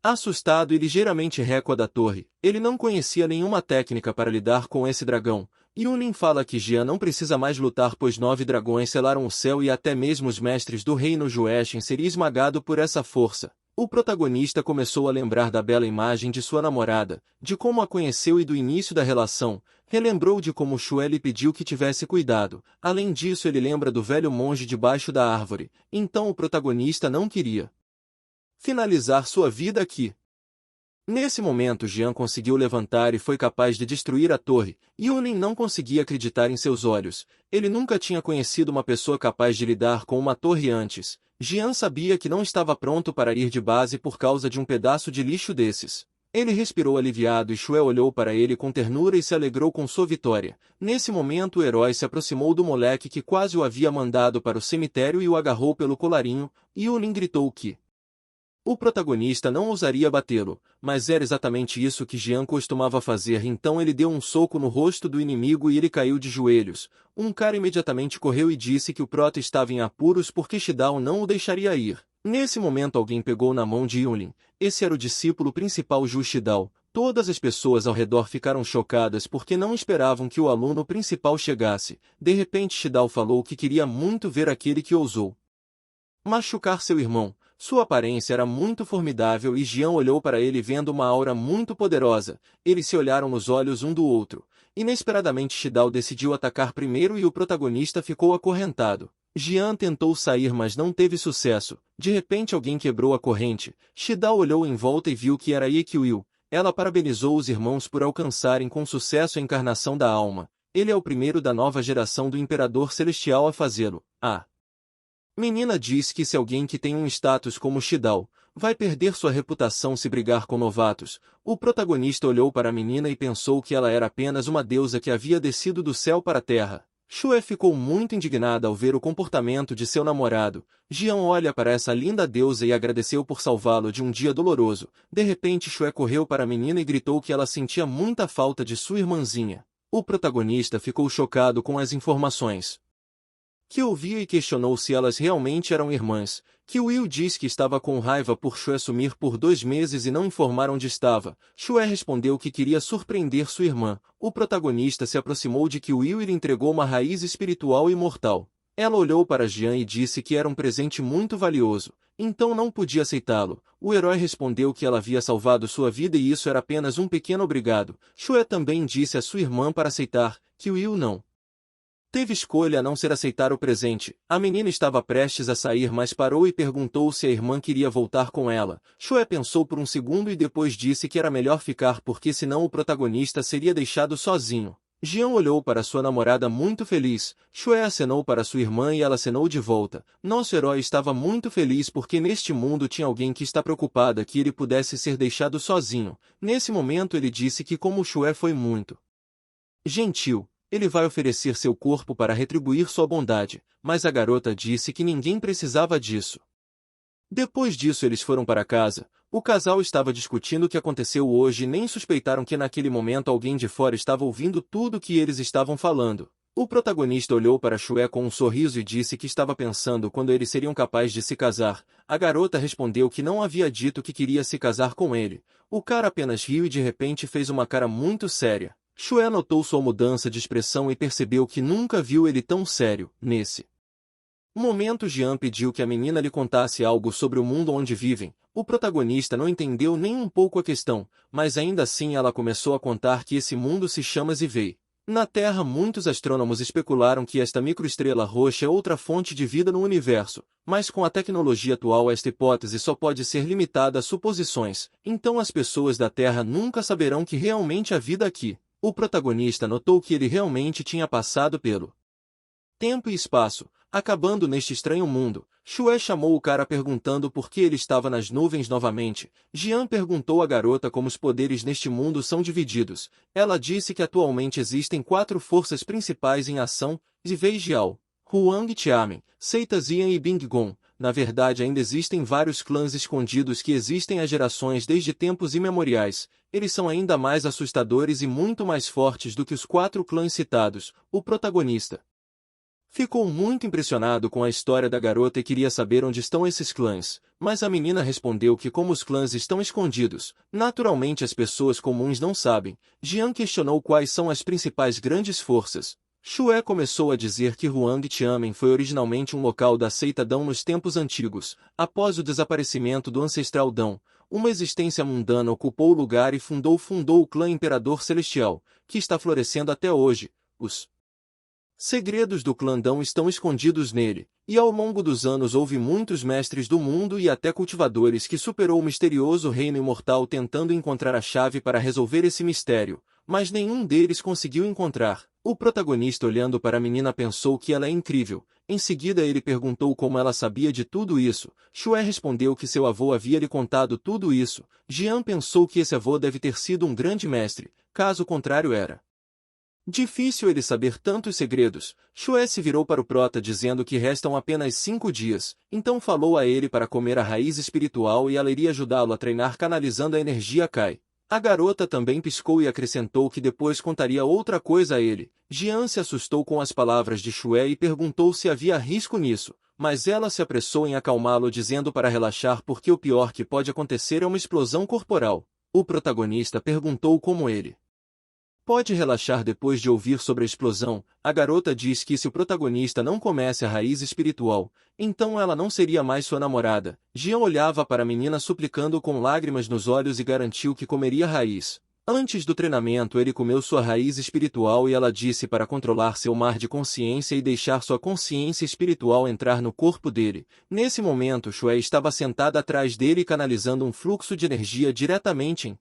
Speaker 1: assustado e ligeiramente récua da torre. Ele não conhecia nenhuma técnica para lidar com esse dragão. Yunin fala que Jian não precisa mais lutar pois 9 dragões selaram o céu e até mesmo os mestres do reino Jueshin seria esmagado por essa força. O protagonista começou a lembrar da bela imagem de sua namorada, de como a conheceu e do início da relação. Relembrou de como Shuai lhe pediu que tivesse cuidado. Além disso ele lembra do velho monge debaixo da árvore. Então o protagonista não queria finalizar sua vida aqui. Nesse momento Jian conseguiu levantar e foi capaz de destruir a torre. Yunin não conseguia acreditar em seus olhos. Ele nunca tinha conhecido uma pessoa capaz de lidar com uma torre antes. Jian sabia que não estava pronto para ir de base por causa de um pedaço de lixo desses. Ele respirou aliviado e Shuai olhou para ele com ternura e se alegrou com sua vitória. Nesse momento o herói se aproximou do moleque que quase o havia mandado para o cemitério e o agarrou pelo colarinho. Yunin gritou que o protagonista não ousaria batê-lo, mas era exatamente isso que Jian costumava fazer. Então ele deu um soco no rosto do inimigo e ele caiu de joelhos. Um cara imediatamente correu e disse que o prota estava em apuros porque Shidao não o deixaria ir. Nesse momento alguém pegou na mão de Yunin. Esse era o discípulo principal Zhu Shidao. Todas as pessoas ao redor ficaram chocadas porque não esperavam que o aluno principal chegasse. De repente Shidao falou que queria muito ver aquele que ousou machucar seu irmão. Sua aparência era muito formidável e Jian olhou para ele vendo uma aura muito poderosa. Eles se olharam nos olhos um do outro. Inesperadamente Shidao decidiu atacar primeiro e o protagonista ficou acorrentado. Jian tentou sair mas não teve sucesso. De repente alguém quebrou a corrente. Shidao olhou em volta e viu que era Yiqiu. Ela parabenizou os irmãos por alcançarem com sucesso a encarnação da alma. Ele é o primeiro da nova geração do Imperador Celestial a fazê-lo. A menina diz que se alguém que tem um status como Shidao vai perder sua reputação se brigar com novatos. O protagonista olhou para a menina e pensou que ela era apenas uma deusa que havia descido do céu para a terra. Shuai ficou muito indignada ao ver o comportamento de seu namorado. Jian olha para essa linda deusa e agradeceu por salvá-lo de um dia doloroso. De repente Shuai correu para a menina e gritou que ela sentia muita falta de sua irmãzinha. O protagonista ficou chocado com as informações que ouvia e questionou se elas realmente eram irmãs. Que Will diz que estava com raiva por Shuai sumir por 2 meses e não informar onde estava. Shuai respondeu que queria surpreender sua irmã. O protagonista se aproximou de Will e lhe entregou uma raiz espiritual imortal. Ela olhou para Jian e disse que era um presente muito valioso, então não podia aceitá-lo. O herói respondeu que ela havia salvado sua vida e isso era apenas um pequeno obrigado. Shuai também disse a sua irmã para aceitar, que Will não teve escolha a não ser aceitar o presente. A menina estava prestes a sair mas parou e perguntou se a irmã queria voltar com ela. Shuai pensou por um segundo e depois disse que era melhor ficar porque senão o protagonista seria deixado sozinho. Jian olhou para sua namorada muito feliz. Shuai acenou para sua irmã e ela acenou de volta. Nosso herói estava muito feliz porque neste mundo tinha alguém que está preocupada que ele pudesse ser deixado sozinho. Nesse momento ele disse que como Shuai foi muito gentil, ele vai oferecer seu corpo para retribuir sua bondade, mas a garota disse que ninguém precisava disso. Depois disso eles foram para casa. O casal estava discutindo o que aconteceu hoje e nem suspeitaram que naquele momento alguém de fora estava ouvindo tudo o que eles estavam falando. O protagonista olhou para Shue com um sorriso e disse que estava pensando quando eles seriam capazes de se casar. A garota respondeu que não havia dito que queria se casar com ele. O cara apenas riu e de repente fez uma cara muito séria. Shue notou sua mudança de expressão e percebeu que nunca viu ele tão sério. Nesse momento, Jian pediu que a menina lhe contasse algo sobre o mundo onde vivem. O protagonista não entendeu nem um pouco a questão, mas ainda assim ela começou a contar que esse mundo se chama Zivei. Na Terra, muitos astrônomos especularam que esta microestrela roxa é outra fonte de vida no universo, mas com a tecnologia atual esta hipótese só pode ser limitada a suposições, então as pessoas da Terra nunca saberão que realmente há vida aqui. O protagonista notou que ele realmente tinha passado pelo tempo e espaço, acabando neste estranho mundo. Shue chamou o cara perguntando por que ele estava nas nuvens novamente. Jian perguntou à garota como os poderes neste mundo são divididos. Ela disse que atualmente existem 4 forças principais em ação: Zivei Jiao, Huang Tiamen, Seita Zian e Bing Gong. Na verdade ainda existem vários clãs escondidos que existem há gerações desde tempos imemoriais. Eles são ainda mais assustadores e muito mais fortes do que os 4 clãs citados. O protagonista ficou muito impressionado com a história da garota e queria saber onde estão esses clãs, mas a menina respondeu que como os clãs estão escondidos, naturalmente as pessoas comuns não sabem. Jian questionou quais são as principais grandes forças. Shue começou a dizer que Huang Tiamen foi originalmente um local da seita Dão nos tempos antigos. Após o desaparecimento do ancestral Dão, uma existência mundana ocupou o lugar e fundou o clã Imperador Celestial, que está florescendo até hoje. Os segredos do clã Dão estão escondidos nele, e ao longo dos anos houve muitos mestres do mundo e até cultivadores que superou o misterioso reino imortal tentando encontrar a chave para resolver esse mistério, mas nenhum deles conseguiu encontrar. O protagonista olhando para a menina pensou que ela é incrível. Em seguida ele perguntou como ela sabia de tudo isso. Shue respondeu que seu avô havia lhe contado tudo isso. Jian pensou que esse avô deve ter sido um grande mestre, caso contrário era difícil ele saber tantos segredos. Shue se virou para o prota dizendo que restam apenas 5 dias, então falou a ele para comer a raiz espiritual e ela iria ajudá-lo a treinar canalizando a energia Kai. A garota também piscou e acrescentou que depois contaria outra coisa a ele. Jian se assustou com as palavras de Shue e perguntou se havia risco nisso, mas ela se apressou em acalmá-lo dizendo para relaxar porque o pior que pode acontecer é uma explosão corporal. O protagonista perguntou como ele pode relaxar depois de ouvir sobre a explosão. A garota diz que se o protagonista não comesse a raiz espiritual, então ela não seria mais sua namorada. Jian olhava para a menina suplicando com lágrimas nos olhos e garantiu que comeria a raiz. Antes do treinamento ele comeu sua raiz espiritual e ela disse para controlar seu mar de consciência e deixar sua consciência espiritual entrar no corpo dele. Nesse momento Shue estava sentada atrás dele canalizando um fluxo de energia diretamente em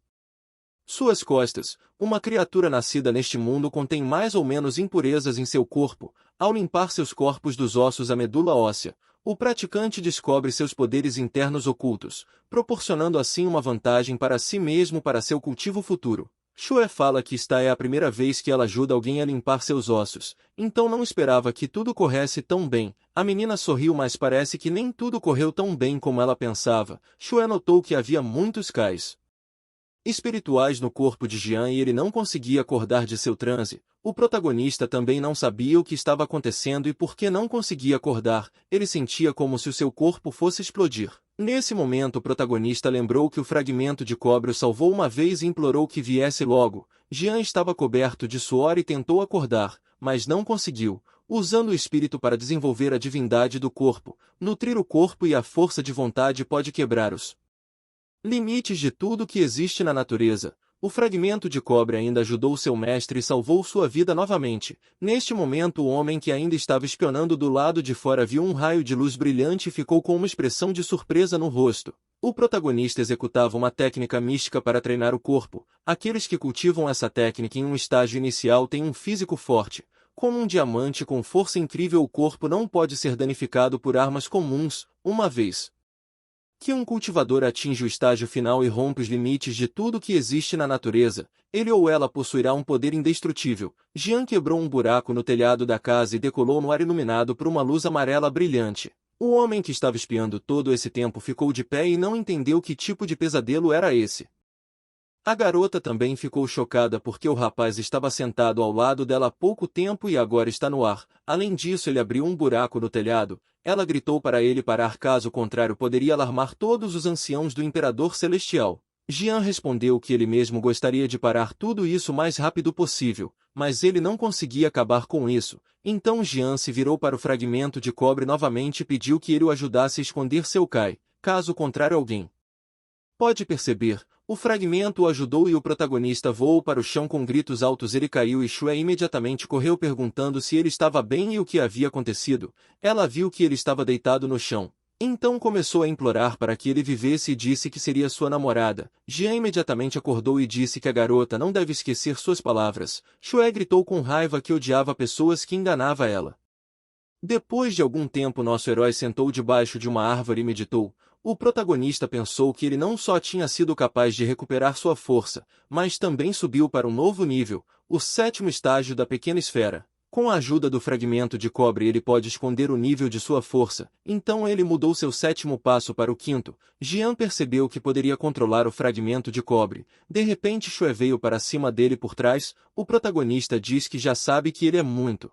Speaker 1: suas costas. Uma criatura nascida neste mundo contém mais ou menos impurezas em seu corpo. Ao limpar seus corpos dos ossos à medula óssea, o praticante descobre seus poderes internos ocultos, proporcionando assim uma vantagem para si mesmo para seu cultivo futuro. Shue fala que esta é a primeira vez que ela ajuda alguém a limpar seus ossos, então não esperava que tudo corresse tão bem. A menina sorriu, mas parece que nem tudo correu tão bem como ela pensava. Shue notou que havia muitos cais espirituais no corpo de Jian e ele não conseguia acordar de seu transe. O protagonista também não sabia o que estava acontecendo e por que não conseguia acordar. Ele sentia como se o seu corpo fosse explodir. Nesse momento o protagonista lembrou que o fragmento de cobre o salvou uma vez e implorou que viesse logo. Jian estava coberto de suor e tentou acordar, mas não conseguiu. Usando o espírito para desenvolver a divindade do corpo, nutrir o corpo e a força de vontade pode quebrar os limites de tudo que existe na natureza. O fragmento de cobre ainda ajudou seu mestre e salvou sua vida novamente. Neste momento o homem que ainda estava espionando do lado de fora viu um raio de luz brilhante e ficou com uma expressão de surpresa no rosto. O protagonista executava uma técnica mística para treinar o corpo. Aqueles que cultivam essa técnica em um estágio inicial têm um físico forte. Como um diamante com força incrível, o corpo não pode ser danificado por armas comuns. Uma vez Que um cultivador atinge o estágio final e rompe os limites de tudo que existe na natureza, ele ou ela possuirá um poder indestrutível. Jean quebrou um buraco no telhado da casa e decolou no ar iluminado por uma luz amarela brilhante. O homem que estava espiando todo esse tempo ficou de pé e não entendeu que tipo de pesadelo era esse. A garota também ficou chocada porque o rapaz estava sentado ao lado dela há pouco tempo e agora está no ar. Além disso, ele abriu um buraco no telhado. Ela gritou para ele parar, caso contrário poderia alarmar todos os anciãos do Imperador Celestial. Jean respondeu que ele mesmo gostaria de parar tudo isso o mais rápido possível, mas ele não conseguia acabar com isso. Então Jean se virou para o fragmento de cobre novamente e pediu que ele o ajudasse a esconder seu Kai, caso contrário alguém pode perceber. O fragmento o ajudou e o protagonista voou para o chão com gritos altos. Ele caiu e Shue imediatamente correu perguntando se ele estava bem e o que havia acontecido. Ela viu que ele estava deitado no chão. Então começou a implorar para que ele vivesse e disse que seria sua namorada. Jean imediatamente acordou e disse que a garota não deve esquecer suas palavras. Shue gritou com raiva que odiava pessoas que enganavam ela. Depois de algum tempo nosso herói sentou debaixo de uma árvore e meditou. O protagonista pensou que ele não só tinha sido capaz de recuperar sua força, mas também subiu para um novo nível, o 7º estágio da pequena esfera. Com a ajuda do fragmento de cobre ele pode esconder o nível de sua força, então ele mudou seu 7º passo para o 5º. Jean percebeu que poderia controlar o fragmento de cobre. De repente Shue veio para cima dele por trás. O protagonista diz que já sabe que ele é muito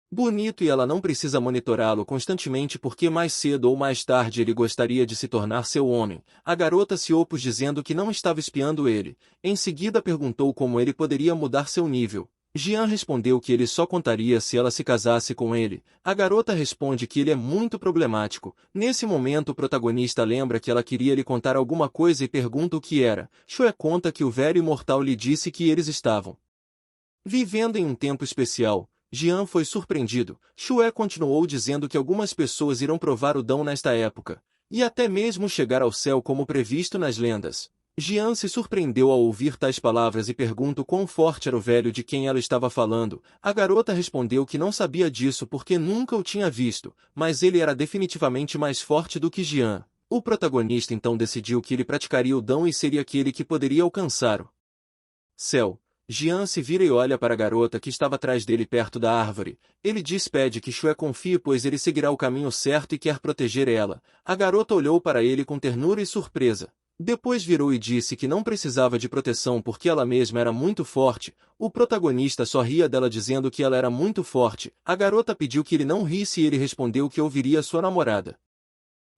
Speaker 1: bonito e ela não precisa monitorá-lo constantemente porque mais cedo ou mais tarde ele gostaria de se tornar seu homem. A garota se opôs dizendo que não estava espiando ele. Em seguida perguntou como ele poderia mudar seu nível. Jean respondeu que ele só contaria se ela se casasse com ele. A garota responde que ele é muito problemático. Nesse momento o protagonista lembra que ela queria lhe contar alguma coisa e pergunta o que era. Shue conta que o velho imortal lhe disse que eles estavam vivendo em um tempo especial. Jean foi surpreendido. Shue continuou dizendo que algumas pessoas irão provar o dom nesta época, e até mesmo chegar ao céu como previsto nas lendas. Jean se surpreendeu ao ouvir tais palavras e pergunta quão forte era o velho de quem ela estava falando. A garota respondeu que não sabia disso porque nunca o tinha visto, mas ele era definitivamente mais forte do que Jean. O protagonista então decidiu que ele praticaria o dom e seria aquele que poderia alcançar o céu. Jean se vira e olha para a garota que estava atrás dele perto da árvore. Ele pede que Shue confie pois ele seguirá o caminho certo e quer proteger ela. A garota olhou para ele com ternura e surpresa. Depois virou e disse que não precisava de proteção porque ela mesma era muito forte. O protagonista só ria dela dizendo que ela era muito forte. A garota pediu que ele não risse e ele respondeu que ouviria sua namorada.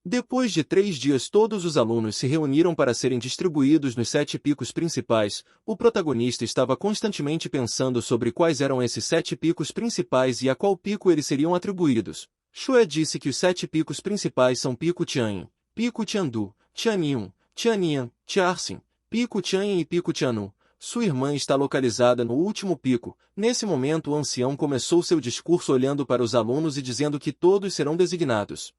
Speaker 1: Depois de 3 dias todos os alunos se reuniram para serem distribuídos nos 7 picos principais. O protagonista estava constantemente pensando sobre quais eram esses 7 picos principais e a qual pico eles seriam atribuídos. Shue disse que os 7 picos principais são Pico Tianyin, Pico Tiandu, Tianyun, Tianyan, Tiarsin, Pico Tianyin e Pico Tianu. Sua irmã está localizada no último pico. Nesse momento o ancião começou seu discurso olhando para os alunos e dizendo que todos serão designados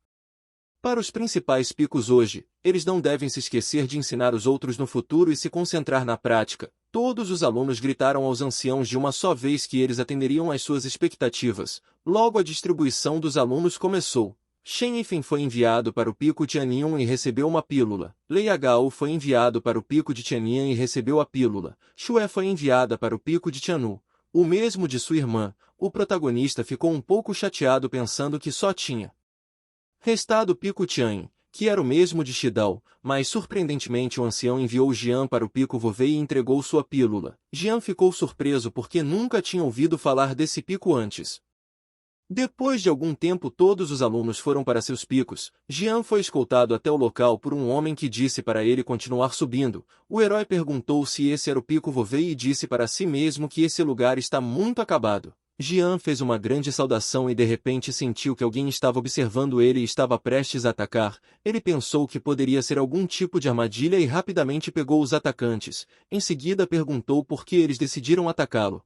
Speaker 1: para os principais picos hoje. Eles não devem se esquecer de ensinar os outros no futuro e se concentrar na prática. Todos os alunos gritaram aos anciãos de uma só vez que eles atenderiam às suas expectativas. Logo a distribuição dos alunos começou. Shen Yifeng foi enviado para o pico Tianyun e recebeu uma pílula. Lei Agao foi enviado para o pico de Tianyan e recebeu a pílula. Shue foi enviada para o pico de Tianu. O mesmo de sua irmã. O protagonista ficou um pouco chateado pensando que só tinha restado o pico Tianyin, que era o mesmo de Shidao, mas surpreendentemente o ancião enviou Jian para o pico Vovei e entregou sua pílula. Jian ficou surpreso porque nunca tinha ouvido falar desse pico antes. Depois de algum tempo todos os alunos foram para seus picos. Jian foi escoltado até o local por um homem que disse para ele continuar subindo. O herói perguntou se esse era o pico Vovei e disse para si mesmo que esse lugar está muito acabado. Jian fez uma grande saudação e de repente sentiu que alguém estava observando ele e estava prestes a atacar. Ele pensou que poderia ser algum tipo de armadilha e rapidamente pegou os atacantes. Em seguida perguntou por que eles decidiram atacá-lo.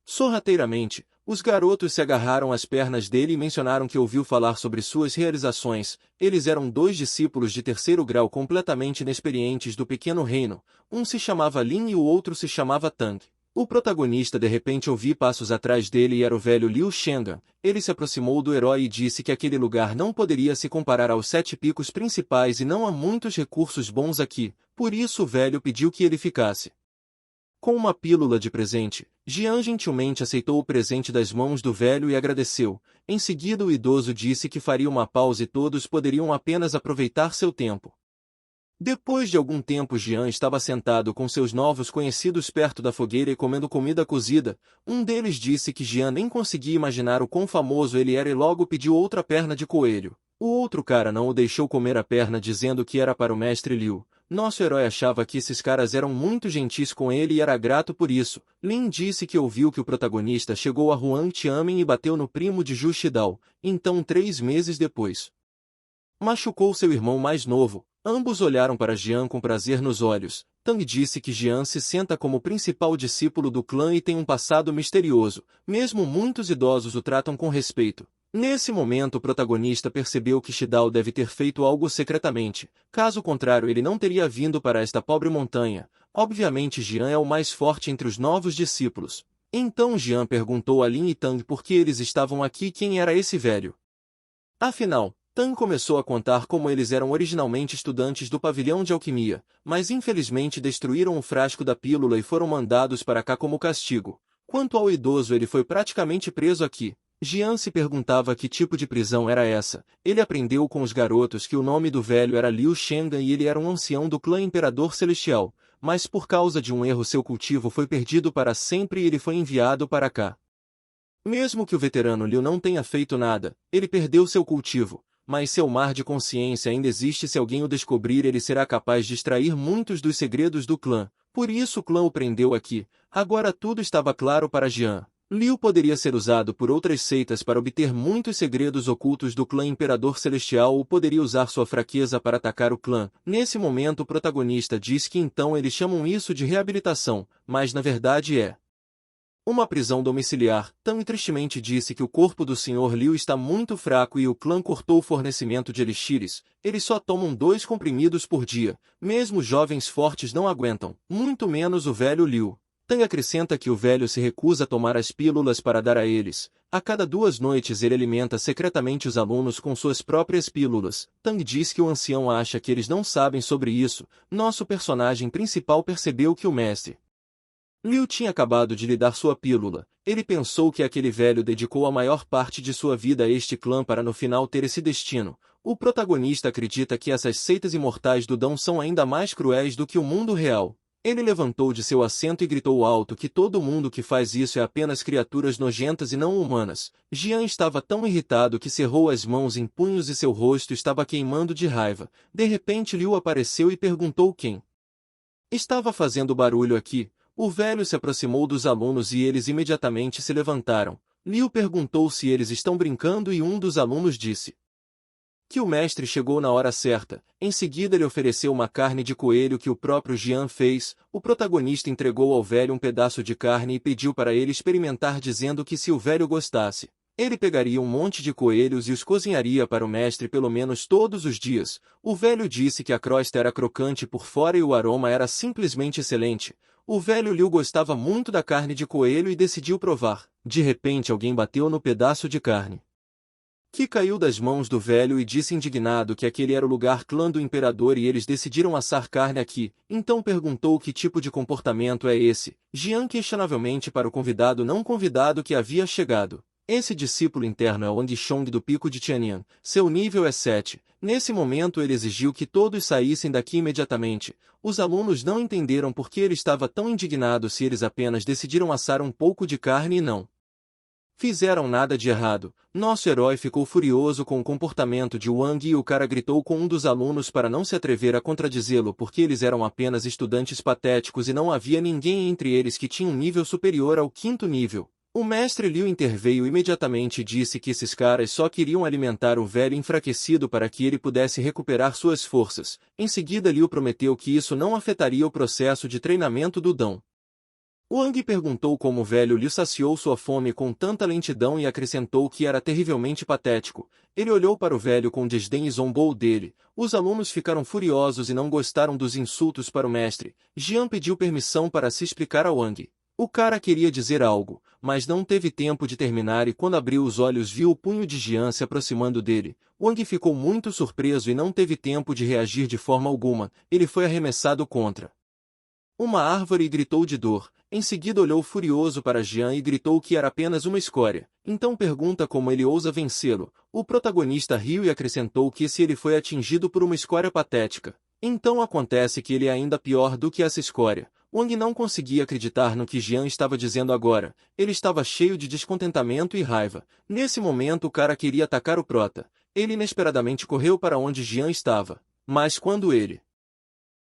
Speaker 1: Sorrateiramente, os garotos se agarraram às pernas dele e mencionaram que ouviu falar sobre suas realizações. Eles eram 2 discípulos de 3º grau completamente inexperientes do pequeno reino. Um se chamava Lin e o outro se chamava Tang. O protagonista de repente ouviu passos atrás dele e era o velho Liu Shengan. Ele se aproximou do herói e disse que aquele lugar não poderia se comparar aos 7 picos principais e não há muitos recursos bons aqui, por isso o velho pediu que ele ficasse. Com uma pílula de presente, Jian gentilmente aceitou o presente das mãos do velho e agradeceu. Em seguida o idoso disse que faria uma pausa e todos poderiam apenas aproveitar seu tempo. Depois de algum tempo Jian estava sentado com seus novos conhecidos perto da fogueira e comendo comida cozida. Um deles disse que Jian nem conseguia imaginar o quão famoso ele era e logo pediu outra perna de coelho. O outro cara não o deixou comer a perna dizendo que era para o mestre Liu. Nosso herói achava que esses caras eram muito gentis com ele e era grato por isso. Lin disse que ouviu que o protagonista chegou a Huang Tianmen e bateu no primo de Zhu Shidao. Então 3 meses depois, machucou seu irmão mais novo. Ambos olharam para Jian com prazer nos olhos. Tang disse que Jian se senta como principal discípulo do clã e tem um passado misterioso. Mesmo muitos idosos o tratam com respeito. Nesse momento o protagonista percebeu que Shidao deve ter feito algo secretamente. Caso contrário ele não teria vindo para esta pobre montanha. Obviamente Jian é o mais forte entre os novos discípulos. Então Jian perguntou a Lin e Tang por que eles estavam aqui e quem era esse velho. Afinal, Tang começou a contar como eles eram originalmente estudantes do pavilhão de alquimia, mas infelizmente destruíram o frasco da pílula e foram mandados para cá como castigo. Quanto ao idoso ele foi praticamente preso aqui. Jian se perguntava que tipo de prisão era essa. Ele aprendeu com os garotos que o nome do velho era Liu Shengan e ele era um ancião do clã Imperador Celestial, mas por causa de um erro seu cultivo foi perdido para sempre e ele foi enviado para cá. Mesmo que o veterano Liu não tenha feito nada, ele perdeu seu cultivo. Mas seu mar de consciência ainda existe se alguém o descobrir ele será capaz de extrair muitos dos segredos do clã. Por isso o clã o prendeu aqui. Agora tudo estava claro para Jian. Liu poderia ser usado por outras seitas para obter muitos segredos ocultos do clã Imperador Celestial ou poderia usar sua fraqueza para atacar o clã. Nesse momento o protagonista diz que então eles chamam isso de reabilitação, mas na verdade é uma prisão domiciliar. Tang tristemente disse que o corpo do Sr. Liu está muito fraco e o clã cortou o fornecimento de elixires. Eles só tomam 2 comprimidos por dia. Mesmo jovens fortes não aguentam, muito menos o velho Liu. Tang acrescenta que o velho se recusa a tomar as pílulas para dar a eles. A cada 2 noites ele alimenta secretamente os alunos com suas próprias pílulas. Tang diz que o ancião acha que eles não sabem sobre isso. Nosso personagem principal percebeu que o mestre Liu tinha acabado de lhe dar sua pílula. Ele pensou que aquele velho dedicou a maior parte de sua vida a este clã para no final ter esse destino. O protagonista acredita que essas seitas imortais do Dão são ainda mais cruéis do que o mundo real. Ele levantou de seu assento e gritou alto que todo mundo que faz isso é apenas criaturas nojentas e não humanas. Jian estava tão irritado que cerrou as mãos em punhos e seu rosto estava queimando de raiva. De repente Liu apareceu e perguntou quem estava fazendo barulho aqui. O velho se aproximou dos alunos e eles imediatamente se levantaram. Liu perguntou se eles estão brincando e um dos alunos disse que o mestre chegou na hora certa. Em seguida ele ofereceu uma carne de coelho que o próprio Jian fez. O protagonista entregou ao velho um pedaço de carne e pediu para ele experimentar dizendo que se o velho gostasse, ele pegaria um monte de coelhos e os cozinharia para o mestre pelo menos todos os dias. O velho disse que a crosta era crocante por fora e o aroma era simplesmente excelente. O velho Liu gostava muito da carne de coelho e decidiu provar. De repente alguém bateu no pedaço de carne que caiu das mãos do velho e disse indignado que aquele era o lugar clã do imperador e eles decidiram assar carne aqui. Então perguntou que tipo de comportamento é esse. Jian questionavelmente para o convidado não convidado que havia chegado. Esse discípulo interno é o Wang Chong do Pico de Tianyan. Seu nível é 7. Nesse momento ele exigiu que todos saíssem daqui imediatamente. Os alunos não entenderam por que ele estava tão indignado se eles apenas decidiram assar um pouco de carne e não fizeram nada de errado. Nosso herói ficou furioso com o comportamento de Wang e o cara gritou com um dos alunos para não se atrever a contradizê-lo porque eles eram apenas estudantes patéticos e não havia ninguém entre eles que tinha um nível superior ao 5º nível. O mestre Liu interveio imediatamente e disse que esses caras só queriam alimentar o velho enfraquecido para que ele pudesse recuperar suas forças. Em seguida Liu prometeu que isso não afetaria o processo de treinamento do Dão. Wang perguntou como o velho Liu saciou sua fome com tanta lentidão e acrescentou que era terrivelmente patético. Ele olhou para o velho com desdém e zombou dele. Os alunos ficaram furiosos e não gostaram dos insultos para o mestre. Jian pediu permissão para se explicar a Wang. O cara queria dizer algo, mas não teve tempo de terminar e quando abriu os olhos viu o punho de Jian se aproximando dele. Wang ficou muito surpreso e não teve tempo de reagir de forma alguma, ele foi arremessado contra uma árvore e gritou de dor. Em seguida olhou furioso para Jian e gritou que era apenas uma escória. Então pergunta como ele ousa vencê-lo. O protagonista riu e acrescentou que se ele foi atingido por uma escória patética, então acontece que ele é ainda pior do que essa escória. Wang não conseguia acreditar no que Jian estava dizendo agora. Ele estava cheio de descontentamento e raiva. Nesse momento o cara queria atacar o prota. Ele inesperadamente correu para onde Jian estava. Mas quando ele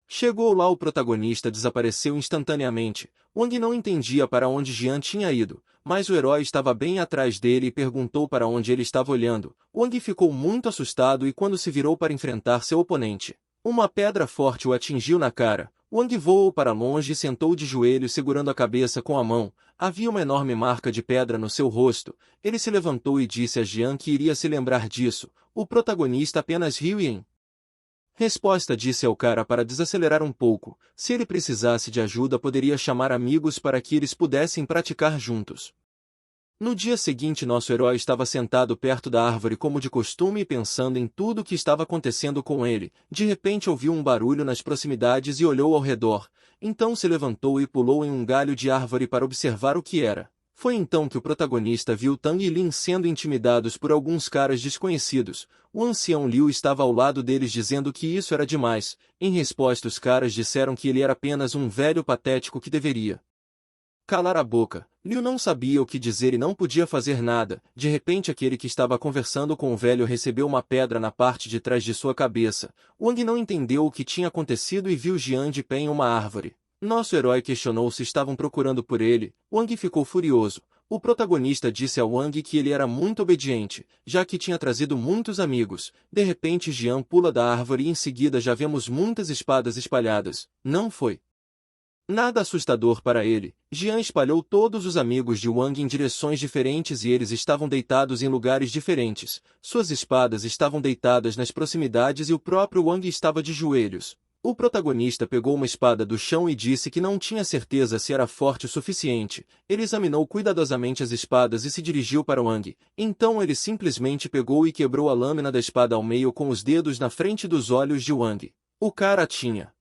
Speaker 1: chegou lá, o protagonista desapareceu instantaneamente. Wang não entendia para onde Jian tinha ido, mas o herói estava bem atrás dele e perguntou para onde ele estava olhando. Wang ficou muito assustado e quando se virou para enfrentar seu oponente, uma pedra forte o atingiu na cara. Wang voou para longe e sentou de joelhos segurando a cabeça com a mão. Havia uma enorme marca de pedra no seu rosto. Ele se levantou e disse a Jian que iria se lembrar disso. O protagonista apenas riu e em resposta disse ao cara para desacelerar um pouco. Se ele precisasse de ajuda poderia chamar amigos para que eles pudessem praticar juntos. No dia seguinte nosso herói estava sentado perto da árvore como de costume e pensando em tudo o que estava acontecendo com ele. De repente ouviu um barulho nas proximidades e olhou ao redor. Então se levantou e pulou em um galho de árvore para observar o que era. Foi então que o protagonista viu Tang e Lin sendo intimidados por alguns caras desconhecidos. O ancião Liu estava ao lado deles dizendo que isso era demais. Em resposta os caras disseram que ele era apenas um velho patético que deveria calar a boca. Liu não sabia o que dizer e não podia fazer nada. De repente aquele que estava conversando com o velho recebeu uma pedra na parte de trás de sua cabeça. Wang não entendeu o que tinha acontecido e viu Jian de pé em uma árvore. Nosso herói questionou se estavam procurando por ele. Wang ficou furioso. O protagonista disse a Wang que ele era muito obediente, já que tinha trazido muitos amigos. De repente Jian pula da árvore e em seguida já vemos muitas espadas espalhadas. Não foi nada assustador para ele. Jian espalhou todos os amigos de Wang em direções diferentes e eles estavam deitados em lugares diferentes. Suas espadas estavam deitadas nas proximidades e o próprio Wang estava de joelhos. O protagonista pegou uma espada do chão e disse que não tinha certeza se era forte o suficiente. Ele examinou cuidadosamente as espadas e se dirigiu para Wang. Então ele simplesmente pegou e quebrou a lâmina da espada ao meio com os dedos na frente dos olhos de Wang. O cara tinha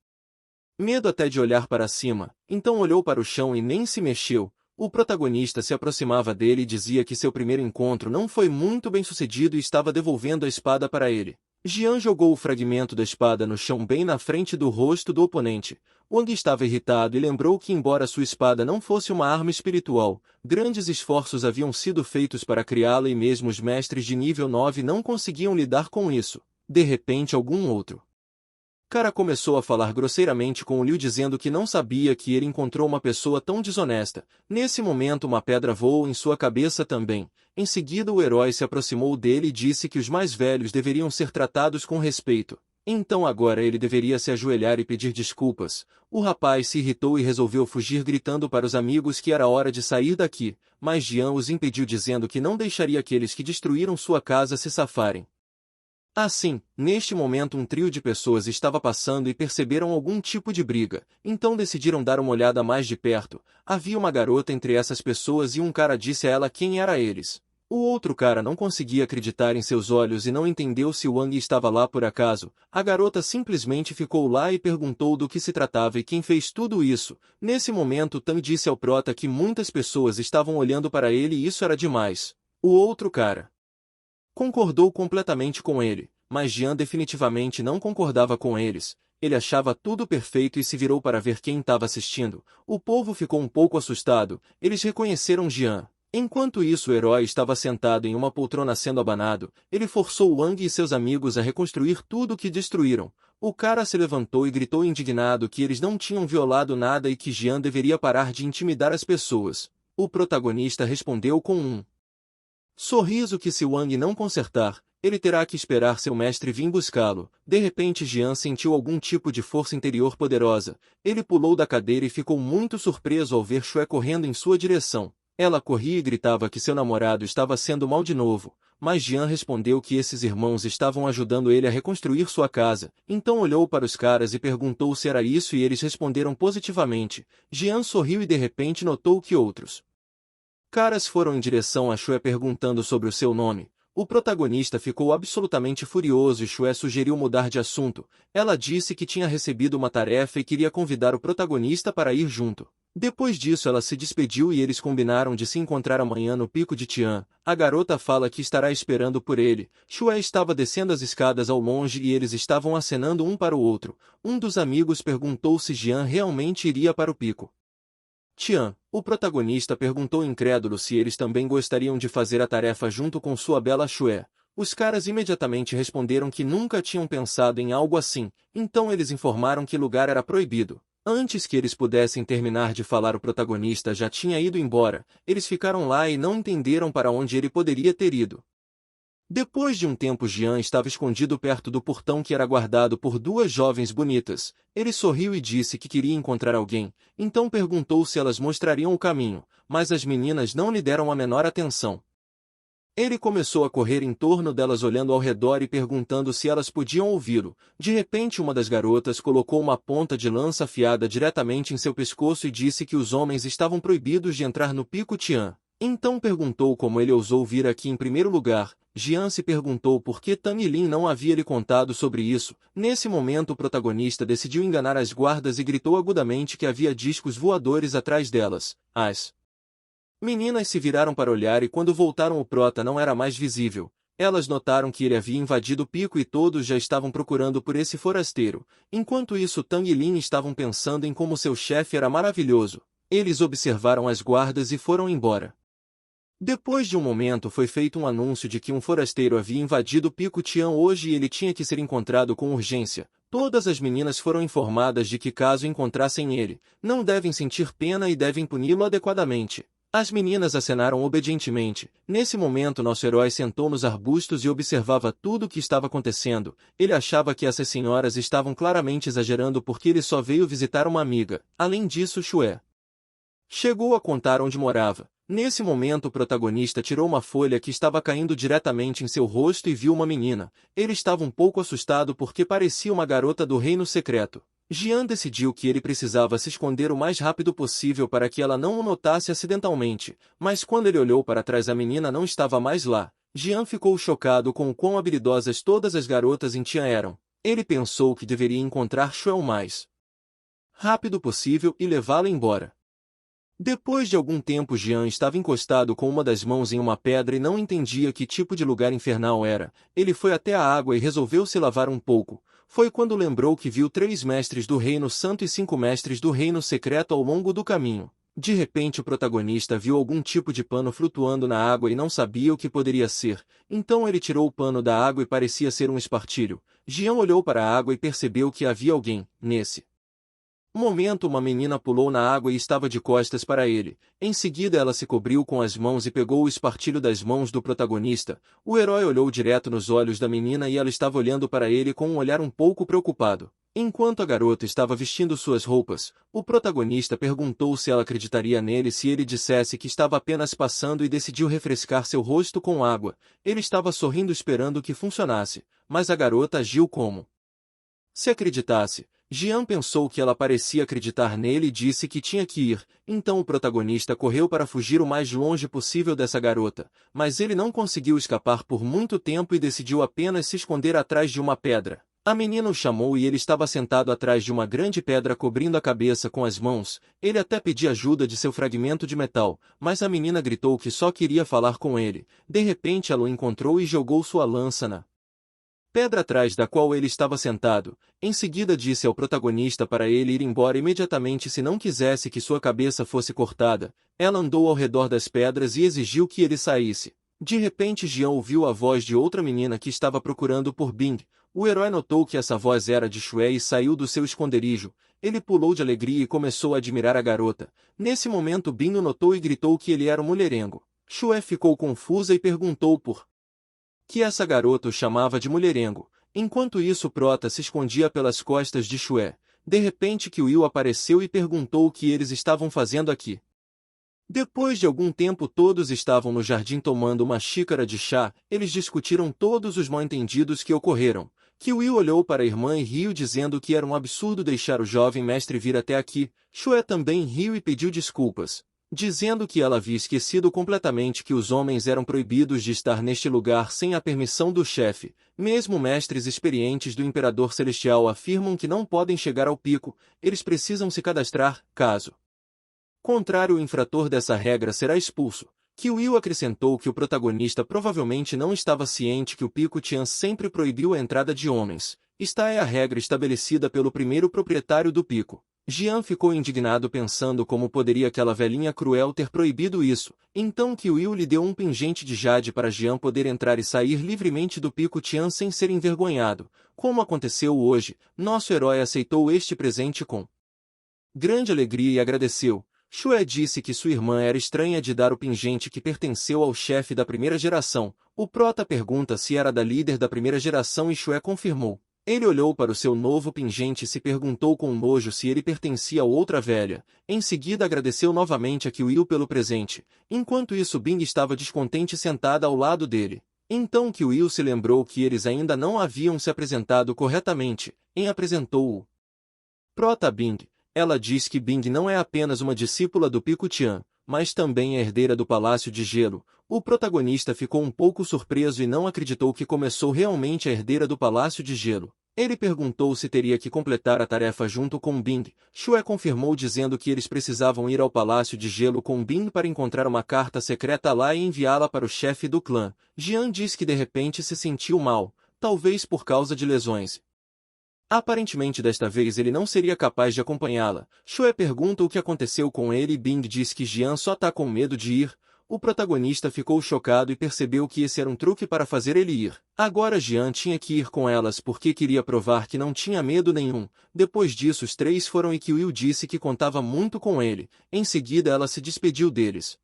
Speaker 1: medo até de olhar para cima, então olhou para o chão e nem se mexeu. O protagonista se aproximava dele e dizia que seu primeiro encontro não foi muito bem sucedido e estava devolvendo a espada para ele. Jian jogou o fragmento da espada no chão bem na frente do rosto do oponente. Wang estava irritado e lembrou que embora sua espada não fosse uma arma espiritual, grandes esforços haviam sido feitos para criá-la e mesmo os mestres de nível 9 não conseguiam lidar com isso. De repente algum outro cara começou a falar grosseiramente com o Liu dizendo que não sabia que ele encontrou uma pessoa tão desonesta. Nesse momento uma pedra voou em sua cabeça também. Em seguida o herói se aproximou dele e disse que os mais velhos deveriam ser tratados com respeito. Então agora ele deveria se ajoelhar e pedir desculpas. O rapaz se irritou e resolveu fugir gritando para os amigos que era hora de sair daqui, mas Jian os impediu dizendo que não deixaria aqueles que destruíram sua casa se safarem. Assim, neste momento um trio de pessoas estava passando e perceberam algum tipo de briga, então decidiram dar uma olhada mais de perto. Havia uma garota entre essas pessoas e um cara disse a ela quem era eles. O outro cara não conseguia acreditar em seus olhos e não entendeu se Wang estava lá por acaso. A garota simplesmente ficou lá e perguntou do que se tratava e quem fez tudo isso. Nesse momento Tang disse ao prota que muitas pessoas estavam olhando para ele e isso era demais. O outro cara concordou completamente com ele, mas Jian definitivamente não concordava com eles. Ele achava tudo perfeito e se virou para ver quem estava assistindo. O povo ficou um pouco assustado. Eles reconheceram Jian. Enquanto isso o herói estava sentado em uma poltrona sendo abanado. Ele forçou Wang e seus amigos a reconstruir tudo o que destruíram. O cara se levantou e gritou indignado que eles não tinham violado nada e que Jian deveria parar de intimidar as pessoas. O protagonista respondeu com um sorriso que se Wang não consertar, ele terá que esperar seu mestre vir buscá-lo. De repente Jian sentiu algum tipo de força interior poderosa. Ele pulou da cadeira e ficou muito surpreso ao ver Shuai correndo em sua direção. Ela corria e gritava que seu namorado estava sendo mal de novo, mas Jian respondeu que esses irmãos estavam ajudando ele a reconstruir sua casa. Então olhou para os caras e perguntou se era isso e eles responderam positivamente. Jian sorriu e de repente notou que outros caras foram em direção a Xue perguntando sobre o seu nome. O protagonista ficou absolutamente furioso e Xue sugeriu mudar de assunto. Ela disse que tinha recebido uma tarefa e queria convidar o protagonista para ir junto. Depois disso ela se despediu e eles combinaram de se encontrar amanhã no pico de Tian. A garota fala que estará esperando por ele. Xue estava descendo as escadas ao longe e eles estavam acenando um para o outro. Um dos amigos perguntou se Jian realmente iria para o pico. Tian, o protagonista perguntou incrédulo se eles também gostariam de fazer a tarefa junto com sua bela Xue. Os caras imediatamente responderam que nunca tinham pensado em algo assim, então eles informaram que o lugar era proibido. Antes que eles pudessem terminar de falar, o protagonista já tinha ido embora. Eles ficaram lá e não entenderam para onde ele poderia ter ido. Depois de um tempo, Jian estava escondido perto do portão que era guardado por duas jovens bonitas. Ele sorriu e disse que queria encontrar alguém, então perguntou se elas mostrariam o caminho, mas as meninas não lhe deram a menor atenção. Ele começou a correr em torno delas olhando ao redor e perguntando se elas podiam ouvi-lo. De repente uma das garotas colocou uma ponta de lança afiada diretamente em seu pescoço e disse que os homens estavam proibidos de entrar no Pico Tian. Então perguntou como ele ousou vir aqui em primeiro lugar. Jian se perguntou por que Tang Lin não havia lhe contado sobre isso. Nesse momento o protagonista decidiu enganar as guardas e gritou agudamente que havia discos voadores atrás delas. As meninas se viraram para olhar e quando voltaram o prota não era mais visível. Elas notaram que ele havia invadido o pico e todos já estavam procurando por esse forasteiro. Enquanto isso Tang Lin estavam pensando em como seu chefe era maravilhoso. Eles observaram as guardas e foram embora. Depois de um momento foi feito um anúncio de que um forasteiro havia invadido o Pico Tian hoje e ele tinha que ser encontrado com urgência. Todas as meninas foram informadas de que caso encontrassem ele, não devem sentir pena e devem puni-lo adequadamente. As meninas acenaram obedientemente. Nesse momento nosso herói sentou nos arbustos e observava tudo o que estava acontecendo. Ele achava que essas senhoras estavam claramente exagerando porque ele só veio visitar uma amiga. Além disso, Xue chegou a contar onde morava. Nesse momento o protagonista tirou uma folha que estava caindo diretamente em seu rosto e viu uma menina. Ele estava um pouco assustado porque parecia uma garota do reino secreto. Jian decidiu que ele precisava se esconder o mais rápido possível para que ela não o notasse acidentalmente, mas quando ele olhou para trás a menina não estava mais lá. Jian ficou chocado com o quão habilidosas todas as garotas em Tian eram. Ele pensou que deveria encontrar Xue o mais rápido possível e levá-la embora. Depois de algum tempo Jian estava encostado com uma das mãos em uma pedra e não entendia que tipo de lugar infernal era. Ele foi até a água e resolveu se lavar um pouco. Foi quando lembrou que viu 3 mestres do Reino Santo e 5 mestres do Reino Secreto ao longo do caminho. De repente o protagonista viu algum tipo de pano flutuando na água e não sabia o que poderia ser. Então ele tirou o pano da água e parecia ser um espartilho. Jian olhou para a água e percebeu que havia alguém. Nesse momento uma menina pulou na água e estava de costas para ele. Em seguida ela se cobriu com as mãos e pegou o espartilho das mãos do protagonista. O herói olhou direto nos olhos da menina e ela estava olhando para ele com um olhar um pouco preocupado. Enquanto a garota estava vestindo suas roupas, o protagonista perguntou se ela acreditaria nele se ele dissesse que estava apenas passando e decidiu refrescar seu rosto com água. Ele estava sorrindo esperando que funcionasse, mas a garota agiu como se acreditasse. Jian pensou que ela parecia acreditar nele e disse que tinha que ir, então o protagonista correu para fugir o mais longe possível dessa garota, mas ele não conseguiu escapar por muito tempo e decidiu apenas se esconder atrás de uma pedra. A menina o chamou e ele estava sentado atrás de uma grande pedra cobrindo a cabeça com as mãos. Ele até pediu ajuda de seu fragmento de metal, mas a menina gritou que só queria falar com ele. De repente ela o encontrou e jogou sua lança na pedra atrás da qual ele estava sentado. Em seguida disse ao protagonista para ele ir embora imediatamente se não quisesse que sua cabeça fosse cortada. Ela andou ao redor das pedras e exigiu que ele saísse. De repente Jian ouviu a voz de outra menina que estava procurando por Bing. O herói notou que essa voz era de Xue e saiu do seu esconderijo. Ele pulou de alegria e começou a admirar a garota. Nesse momento Bing o notou e gritou que ele era um mulherengo. Xue ficou confusa e perguntou por que essa garota o chamava de mulherengo. Enquanto isso Prota se escondia pelas costas de Xue. De repente Qiu apareceu e perguntou o que eles estavam fazendo aqui. Depois de algum tempo todos estavam no jardim tomando uma xícara de chá, eles discutiram todos os mal-entendidos que ocorreram. Will olhou para a irmã e riu dizendo que era um absurdo deixar o jovem mestre vir até aqui. Shue também riu e pediu desculpas, dizendo que ela havia esquecido completamente que os homens eram proibidos de estar neste lugar sem a permissão do chefe. Mesmo mestres experientes do Imperador Celestial afirmam que não podem chegar ao pico, eles precisam se cadastrar, caso contrário, o infrator dessa regra será expulso. Will acrescentou que o protagonista provavelmente não estava ciente que o Pico Tian sempre proibiu a entrada de homens. Esta é a regra estabelecida pelo primeiro proprietário do pico. Jian ficou indignado pensando como poderia aquela velhinha cruel ter proibido isso. Então Will lhe deu um pingente de jade para Jian poder entrar e sair livremente do Pico Tian sem ser envergonhado. Como aconteceu hoje, nosso herói aceitou este presente com grande alegria e agradeceu. Shue disse que sua irmã era estranha de dar o pingente que pertenceu ao chefe da primeira geração. O prota pergunta se era da líder da primeira geração e Shue confirmou. Ele olhou para o seu novo pingente e se perguntou com nojo se ele pertencia a outra velha. Em seguida agradeceu novamente a Will pelo presente. Enquanto isso Bing estava descontente sentada ao lado dele. Então Will se lembrou que eles ainda não haviam se apresentado corretamente. Apresentou-o. Prota Bing. Ela diz que Bing não é apenas uma discípula do Pico Tian, mas também é herdeira do Palácio de Gelo. O protagonista ficou um pouco surpreso e não acreditou que começou realmente a herdeira do Palácio de Gelo. Ele perguntou se teria que completar a tarefa junto com Bing. Shue confirmou dizendo que eles precisavam ir ao Palácio de Gelo com Bing para encontrar uma carta secreta lá e enviá-la para o chefe do clã. Jian diz que de repente se sentiu mal, talvez por causa de lesões. Aparentemente desta vez ele não seria capaz de acompanhá-la. Shue pergunta o que aconteceu com ele e Bing diz que Jian só tá com medo de ir. O protagonista ficou chocado e percebeu que esse era um truque para fazer ele ir. Agora Jian tinha que ir com elas porque queria provar que não tinha medo nenhum. Depois disso os três foram e Will disse que contava muito com ele. Em seguida ela se despediu deles.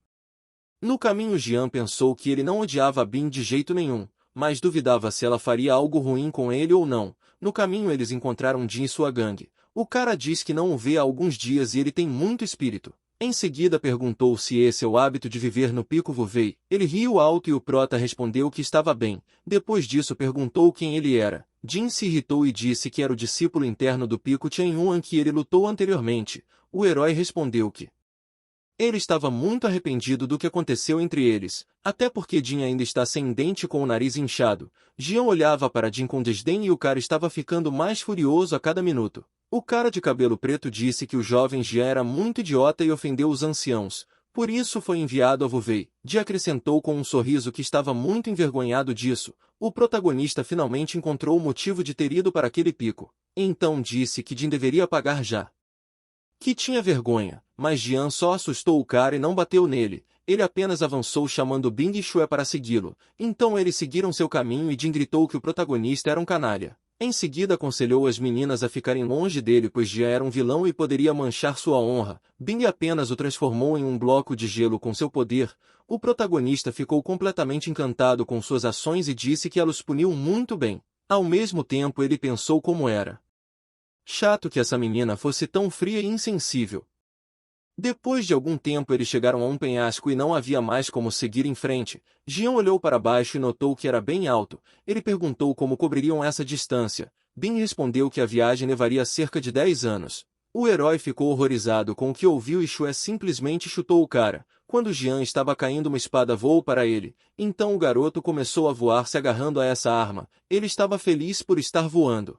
Speaker 1: No caminho Jian pensou que ele não odiava Bing de jeito nenhum, mas duvidava se ela faria algo ruim com ele ou não. No caminho eles encontraram Jin e sua gangue. O cara diz que não o vê há alguns dias e ele tem muito espírito. Em seguida perguntou se esse é o hábito de viver no Pico Vuvei. Ele riu alto e o prota respondeu que estava bem. Depois disso perguntou quem ele era. Jin se irritou e disse que era o discípulo interno do Pico Tianyuan que ele lutou anteriormente. O herói respondeu que ele estava muito arrependido do que aconteceu entre eles, até porque Jin ainda está sem dente e com o nariz inchado. Jian olhava para Jin com desdém e o cara estava ficando mais furioso a cada minuto. O cara de cabelo preto disse que o jovem Jian era muito idiota e ofendeu os anciãos, por isso foi enviado a Vuvei. Jin acrescentou com um sorriso que estava muito envergonhado disso. O protagonista finalmente encontrou o motivo de ter ido para aquele pico. Então disse que Jin deveria pagar já. Que tinha vergonha, mas Jian só assustou o cara e não bateu nele. Ele apenas avançou chamando Bing e Shue para segui-lo. Então eles seguiram seu caminho e Jin gritou que o protagonista era um canalha. Em seguida aconselhou as meninas a ficarem longe dele pois Jian era um vilão e poderia manchar sua honra. Bing apenas o transformou em um bloco de gelo com seu poder. O protagonista ficou completamente encantado com suas ações e disse que ela os puniu muito bem. Ao mesmo tempo ele pensou como era chato que essa menina fosse tão fria e insensível. Depois de algum tempo eles chegaram a um penhasco e não havia mais como seguir em frente. Jian olhou para baixo e notou que era bem alto. Ele perguntou como cobririam essa distância. Bing respondeu que a viagem levaria cerca de 10 anos. O herói ficou horrorizado com o que ouviu e Shue simplesmente chutou o cara. Quando Jian estava caindo uma espada voou para ele. Então o garoto começou a voar se agarrando a essa arma. Ele estava feliz por estar voando.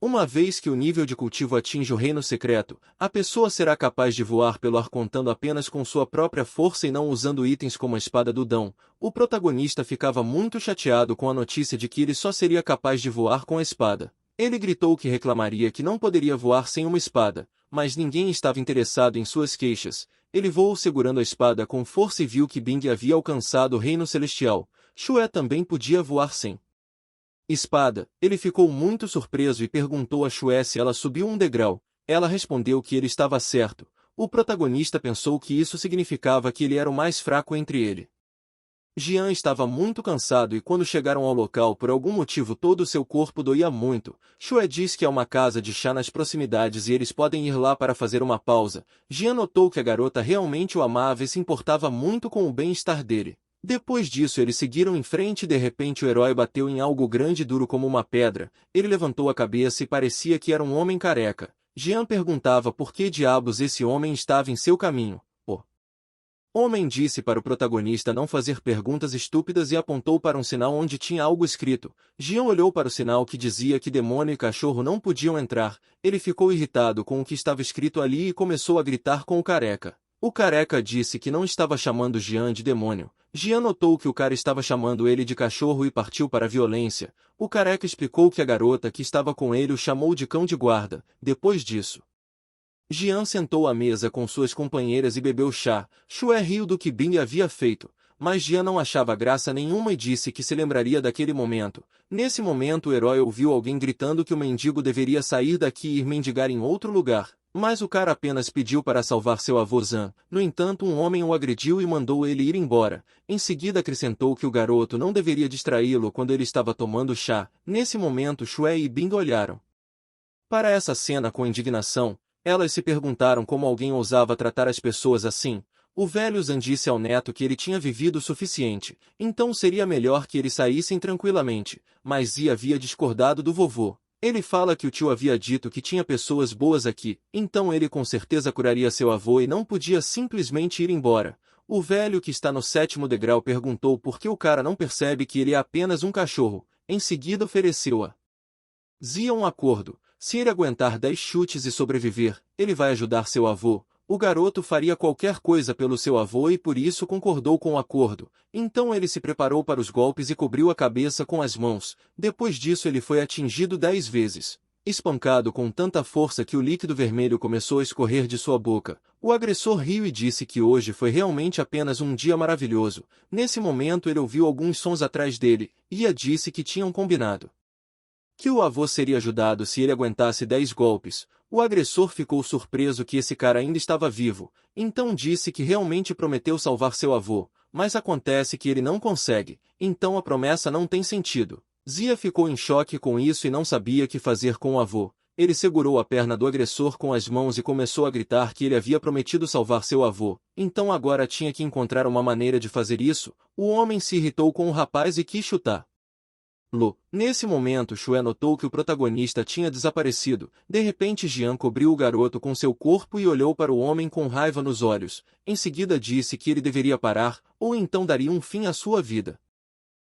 Speaker 1: Uma vez que o nível de cultivo atinge o reino secreto, a pessoa será capaz de voar pelo ar contando apenas com sua própria força e não usando itens como a espada do Dão. O protagonista ficava muito chateado com a notícia de que ele só seria capaz de voar com a espada. Ele gritou que reclamaria que não poderia voar sem uma espada, mas ninguém estava interessado em suas queixas. Ele voou segurando a espada com força e viu que Bing havia alcançado o reino celestial. Shue também podia voar sem espada. Ele ficou muito surpreso e perguntou a Shue se ela subiu um degrau. Ela respondeu que ele estava certo. O protagonista pensou que isso significava que ele era o mais fraco entre ele. Jian estava muito cansado e quando chegaram ao local por algum motivo todo o seu corpo doía muito. Shue diz que há uma casa de chá nas proximidades e eles podem ir lá para fazer uma pausa. Jian notou que a garota realmente o amava e se importava muito com o bem-estar dele. Depois disso eles seguiram em frente e de repente o herói bateu em algo grande e duro como uma pedra. Ele levantou a cabeça e parecia que era um homem careca. Jian perguntava por que diabos esse homem estava em seu caminho. O homem disse para o protagonista não fazer perguntas estúpidas e apontou para um sinal onde tinha algo escrito. Jian olhou para o sinal que dizia que demônio e cachorro não podiam entrar. Ele ficou irritado com o que estava escrito ali e começou a gritar com o careca. O careca disse que não estava chamando Jian de demônio. Jian notou que o cara estava chamando ele de cachorro e partiu para a violência. O careca explicou que a garota que estava com ele o chamou de cão de guarda. Depois disso, Jian sentou à mesa com suas companheiras e bebeu chá. Shue riu do que Bing havia feito, mas Jian não achava graça nenhuma e disse que se lembraria daquele momento. Nesse momento o herói ouviu alguém gritando que o mendigo deveria sair daqui e ir mendigar em outro lugar. Mas o cara apenas pediu para salvar seu avô Zan. No entanto, um homem o agrediu e mandou ele ir embora. Em seguida acrescentou que o garoto não deveria distraí-lo quando ele estava tomando chá. Nesse momento Shue e Bing olharam para essa cena com indignação. Elas se perguntaram como alguém ousava tratar as pessoas assim. O velho Zan disse ao neto que ele tinha vivido o suficiente, então seria melhor que eles saíssem tranquilamente, mas Zi havia discordado do vovô. Ele fala que o tio havia dito que tinha pessoas boas aqui, então ele com certeza curaria seu avô e não podia simplesmente ir embora. O velho que está no 7º degrau perguntou por que o cara não percebe que ele é apenas um cachorro. Em seguida ofereceu a Zi um acordo. Se ele aguentar 10 chutes e sobreviver, ele vai ajudar seu avô. O garoto faria qualquer coisa pelo seu avô e por isso concordou com o acordo. Então ele se preparou para os golpes e cobriu a cabeça com as mãos. Depois disso ele foi atingido 10 vezes. Espancado com tanta força que o líquido vermelho começou a escorrer de sua boca. O agressor riu e disse que hoje foi realmente apenas um dia maravilhoso. Nesse momento ele ouviu alguns sons atrás dele. Ia disse que tinham combinado que o avô seria ajudado se ele aguentasse 10 golpes. O agressor ficou surpreso que esse cara ainda estava vivo, então disse que realmente prometeu salvar seu avô, mas acontece que ele não consegue, então a promessa não tem sentido. Zia ficou em choque com isso e não sabia o que fazer com o avô. Ele segurou a perna do agressor com as mãos e começou a gritar que ele havia prometido salvar seu avô, então agora tinha que encontrar uma maneira de fazer isso. O homem se irritou com o rapaz e quis chutar. Nesse momento Shue notou que o protagonista tinha desaparecido. De repente Jian cobriu o garoto com seu corpo e olhou para o homem com raiva nos olhos. Em seguida disse que ele deveria parar, ou então daria um fim à sua vida.